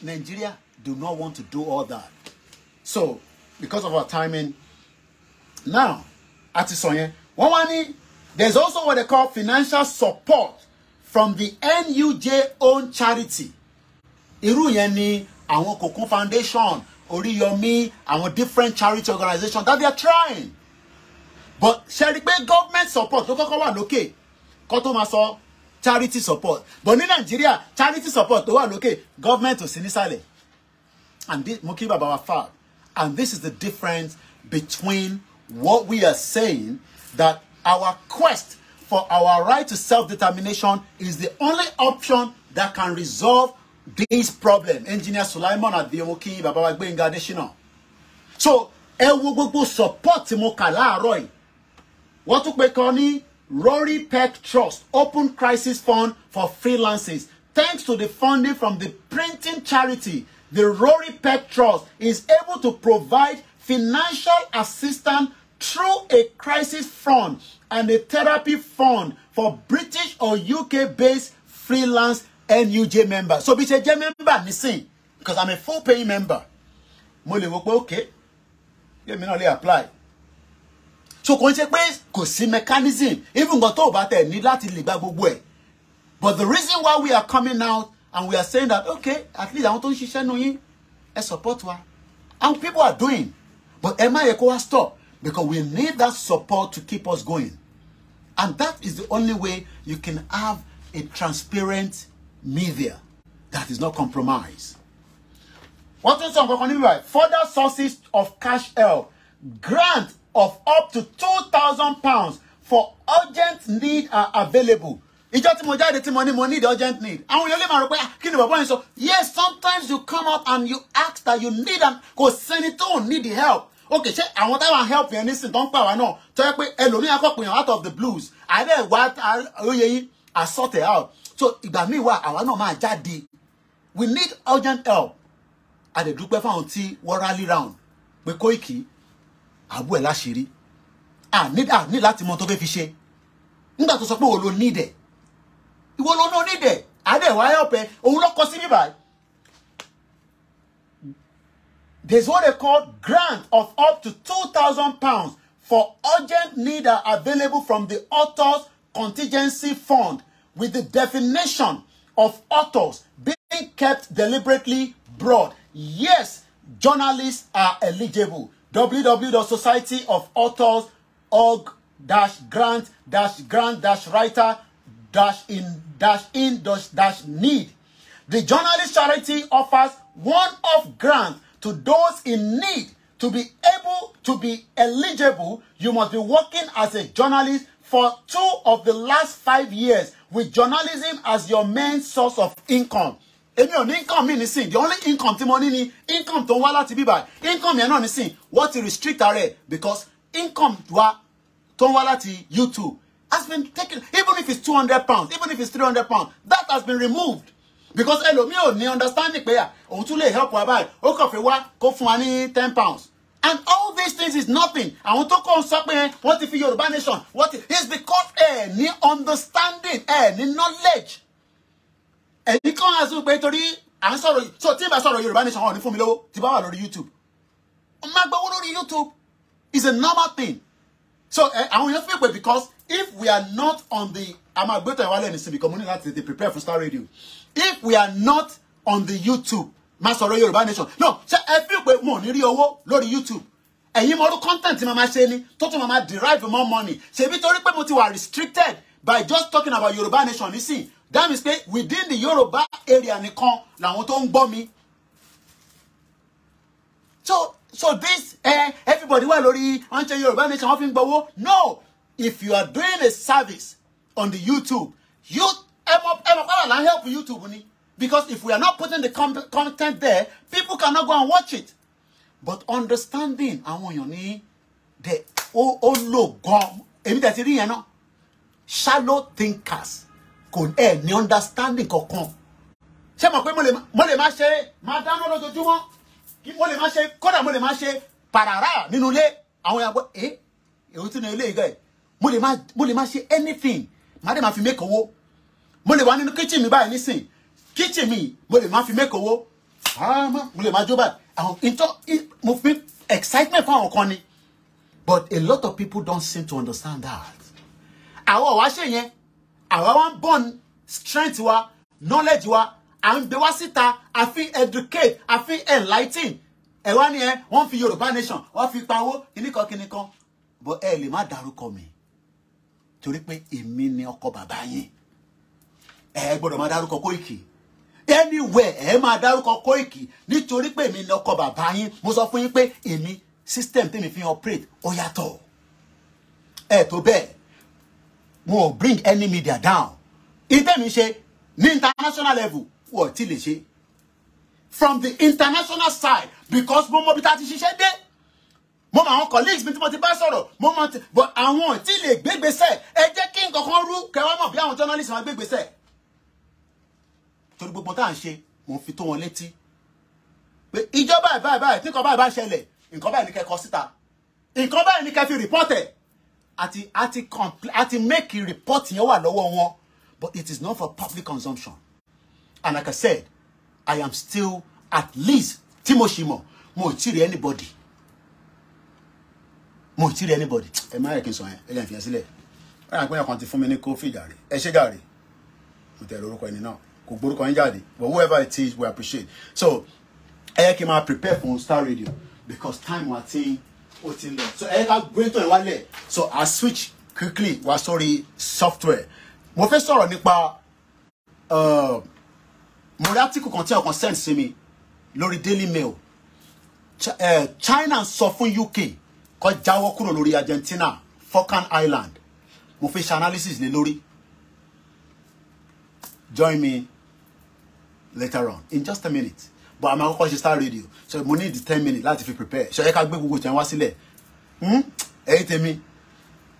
Nigeria do not want to do all that. So because of our timing now àti sọ yẹn wọ́n wá ní there's also what they call financial support from the NUJ owned charity. Irú yẹn ni àwọn Kokun Foundation, Oriyomi, àwọn different charity organizations that they are trying. But ṣe rí pé government support ló kọ́kọ́ wà lókè kó tó máa sọ charity support. But ní Nigeria charity support tó wà lókè government ò sí nísàlẹ̀. And this mo kí bàbá wa fà. And this is the difference between what we are saying, that our quest for our right to self-determination is the only option that can resolve this problem. Engineer Sulaiman Adiomoki, Baba wa Gbenga Adesina. So, ẹ wo gbogbo support tí mo kà láàárọ̀ yìí. Wọ́n tún pè kan ní Rory Peck Trust, Open Crisis Fund for Freelancers. Thanks to the funding from the printing charity, the Rory Peck Trust is able to provide financial assistance through a crisis fund and a therapy fund for British or UK-based freelance NUJ members. So, be a member, missing, because I'm a full-paying member. Mo lè wò pé okay, let me not apply. So, kò ń ṣe pé kò sí mechanism, even got tó bá tẹ̀ ní láti lè gba gbogbo ẹ̀. But the reason why we are coming out and we are saying that, okay, at least àwọn tó ń ṣiṣẹ́ nù yín, ẹ support wa. And people are doing. But ẹ má yẹ kó wá stop, because we need that support to keep us going. And that is the only way you can have a transparent media that is not compromised. What is further sources of cash help? Grant of up to £2,000 for urgent need are available. Ìjọ tí mo jáde tí mo need urgent need. Àwọn èèyàn lè máa rò pé kí ni bàbá yẹn sọ? Yes, sometimes you come out and you ask that you need and kò sẹ́ni tó need the help. Okay, ṣé àwọn táwọn help yẹn nísìn tó ń pa wá náà tó yẹ pé ẹlòmíì akọ́pọ̀ yàn out of the blues. Àdé wá oyè yín are sorted out. So ìgbà míì wà àwa náà máa jáde. We need urgent help. Àdèdúpẹ́ fáwọn tí wọ́n rally round pé Koiki àbú ẹ̀ láṣìírí. Ní láti mọ tó fẹ́ fi ṣe. Nígbà tó sọ pé òun ló need ẹ̀. Ìwọ ló no need ẹ̀. Àdé wá help ẹ̀. Òun ló kọ sí bíbáyìí. There's what they call grant of up to £2,000 for urgent need are available from the Authors Contingency Fund, with the definition of authors being kept deliberately broad. Yes, journalists are eligible. www.society-of-authors-grant-writer-in-need. The journalist charity offers one-off grant to those in need. To be able to be eligible, you must be working as a journalist for 2 of the last 5 years with journalism as your main source of income. Èmi ò ní income mi nísìn. The only income tí mo ní ni income tó ń wá láti bíbá. Income yẹn náà nísìn. What to restrict are because income wa tó ń wá láti YouTube has been taken. Even if it's £200, even if it's £300, that has been removed. Because ẹlòmíì ò ní understanding pé òun tún lè help wa báyìí. Ó kàn fẹ́ wá kó fún wa ní £10. And all these things is nothing. Àwọn tó kọ́ ń sọ pé wọ́n ti fi Yorùbá nation. What is because ní understanding, ní knowledge. Ẹni kan á sọ pé torí à ń sọ̀rọ̀ so tí bá sọ̀rọ̀ Yorùbá nation wọ́n ní fún mi lówó tí bá wà lórí YouTube. Ó máa gbowó lórí YouTube is a normal thing. So àwọn èèyàn fi pé because if we are not on the amagbeto ìwálẹ̀ nísìnyí because mo ní láti dey prepare for Star Radio. If we are not on the YouTube, máa sọ̀rọ̀ Yorùbá nation. No, ṣé ẹ fi pé mo ní rí owó lórí YouTube. Ẹ̀yin mo ru content tí màmá ṣe ni tó tún màmá derive more money. Ṣebí torí pé mo ti wà restricted by just talking about Yorùbá nation nísìn. That means pé within the Yorùbá area nìkan làwọn tó ń gbọ́ mi. So this everybody wà lórí wọ́n ṣe Yorùbá nation wọ́n fi ń gbowó. No, if you are doing a service on the YouTube, help YouTube ni. Because if we are not putting the content there, people cannot go and watch it. But understanding àwọn èèyàn ní the ó lò gan èmi tẹ̀ ti rí yẹn náà shallow thinkers kò ní understanding kankan. Ṣé mo pé mo lè má ṣe máa dáná lójoojúmọ́, kí mo lè má ṣe kódà mo lè má ṣe parara nínú ilé àwọn yàgbọ́ èwo tí ní ilé ìgá ẹ̀ mo lè má ṣe anything má dé má fi make owó. Mo lè wà nínú kitchen mi báyìí nísìn kitchen mi mo lè má fi make owó mo lè má jó báyìí àwọn mo fi excitement fún àwọn kan ni. But a lot of people don't seem to understand that. Àwa wá ṣe yẹn àwa wá ń born strength wa knowledge wa à ń gbé wá síta a fi educate a fi enlighten ẹ wá ní wọ́n fi Yorùbá nation wọ́n fi pawó kíníkan but ẹ lè má dárúkọ mi torí pé èmi ni ọkọ bàbá yín ẹ gbọ́dọ̀ má dárúkọ Koiki anywhere ẹ má dárúkọ Koiki nítorí pé èmi ni ọkọ bàbá yín mo sọ fún yín pé èmi system tèmi fi operate ó yàtọ̀ ẹ tó bẹ́ẹ̀ mo bring any media down ìtẹ́mi ṣe ní international level wọ́n ti lè ṣe from the international side because mo mọ bí ta ti ṣiṣẹ́ dé mo mọ àwọn colleagues mi tí mo ti bá sọ̀rọ̀ mo mọ but àwọn tí lè gbégbèsè ẹ jẹ́ kí nǹkan kan rú kẹwàá mọ̀ bí àwọn journalists máa gbégbèsè torí gbogbo tá à ń ṣe mo fi tó wọn létí pé ìjọba báyìí tí nǹkan báyìí bá ṣẹlẹ̀ nǹkan báyìí ní kẹ́ kọ síta nǹkan báyìí ní kẹ́ fi report ẹ̀ àti make a report yẹn wà lọ́wọ́ wọn but it is not for public consumption. And like I said, I am still at least Timoshimo. Mo ti rí anybody. Ẹ má yẹ kí n sọ yẹn. Ẹ lè fi yẹn sílẹ̀. Ẹ yàn pé yàn kan ti fún mi ní coffee jàre. Ẹ ṣé jàre. Mo tẹ̀ lórúkọ ẹni náà. Kò gbórúkọ yín jáde. But whoever it is, we appreciate. So, ẹ yẹ kí n máa prepare for Star Radio because time wa ti o ti lọ. So, ẹ yẹ ká gbé tó ẹ wálẹ̀. So, I switch quickly wá sórí software. Mo fẹ́ sọ̀rọ̀ nípa mo rí article kan tí ọkàn send sí mi lórí Daily Mail. China sọ fún UK kó jáwọ́ kúrò lórí Argentina Falkland Island. Mo fẹ́ ṣe analysis lé lórí. Join me later on in just a minute. But I'm going to start radio. So mo need 10 minutes láti fi prepare. So ẹ ká gbé gbogbo tẹ́ wá sílẹ̀. Ẹ̀yin tèmi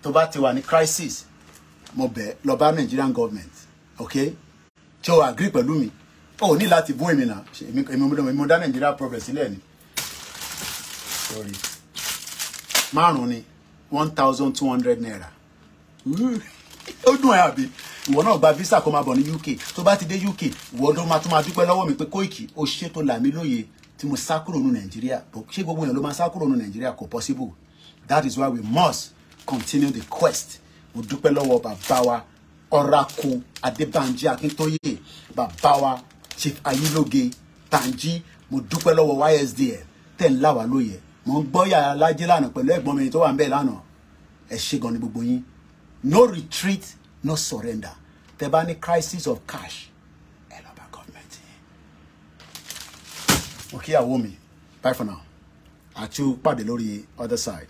tó bá ti wà ní crisis mo bẹ̀ lọ bá Nigerian government. Okay? Tí o agree pẹ̀lú mi. Oh, ní láti bú èmi náà. Èmi mo dá Nigeria progress sílẹ̀ ni. Sorry. Márùn-ún ni 1,200 naira. Ó dùn ẹ́ àbí. Ìwọ náà gba visa kó máa bọ̀ ní UK. Tó bá ti dé UK, ìwọ ló máa tún máa dúpẹ́ lọ́wọ́ mi pé Koiki ó ṣe tó là mí lóye tí mo sá kúrò ní Nigeria. Ṣé gbogbo èèyàn ló máa sá kúrò ní Nigeria kò possible. That is why we must continue the quest. Mo dúpẹ́ lọ́wọ́ bàbá wa Oracle Adébánjí Akíntóyè, bàbá wa Chief Ayiloge Tanji, mo dúpẹ́ lọ́wọ́ YSDM tẹ́ ń là wá lóye. Mo ń gbọ́ yàrá lájẹ́ lánàá pẹ̀lú ẹ̀gbọ́n mi tó wà ń bẹ̀ lánàá. Ẹ ṣé gan ni gbogbo yín. No retreat, no surrender. Tẹ́ bá ní crisis of cash, ẹ lọ bá government. Okay, àwọ̀ mi. Bye for now. Àti pàdé lórí other side.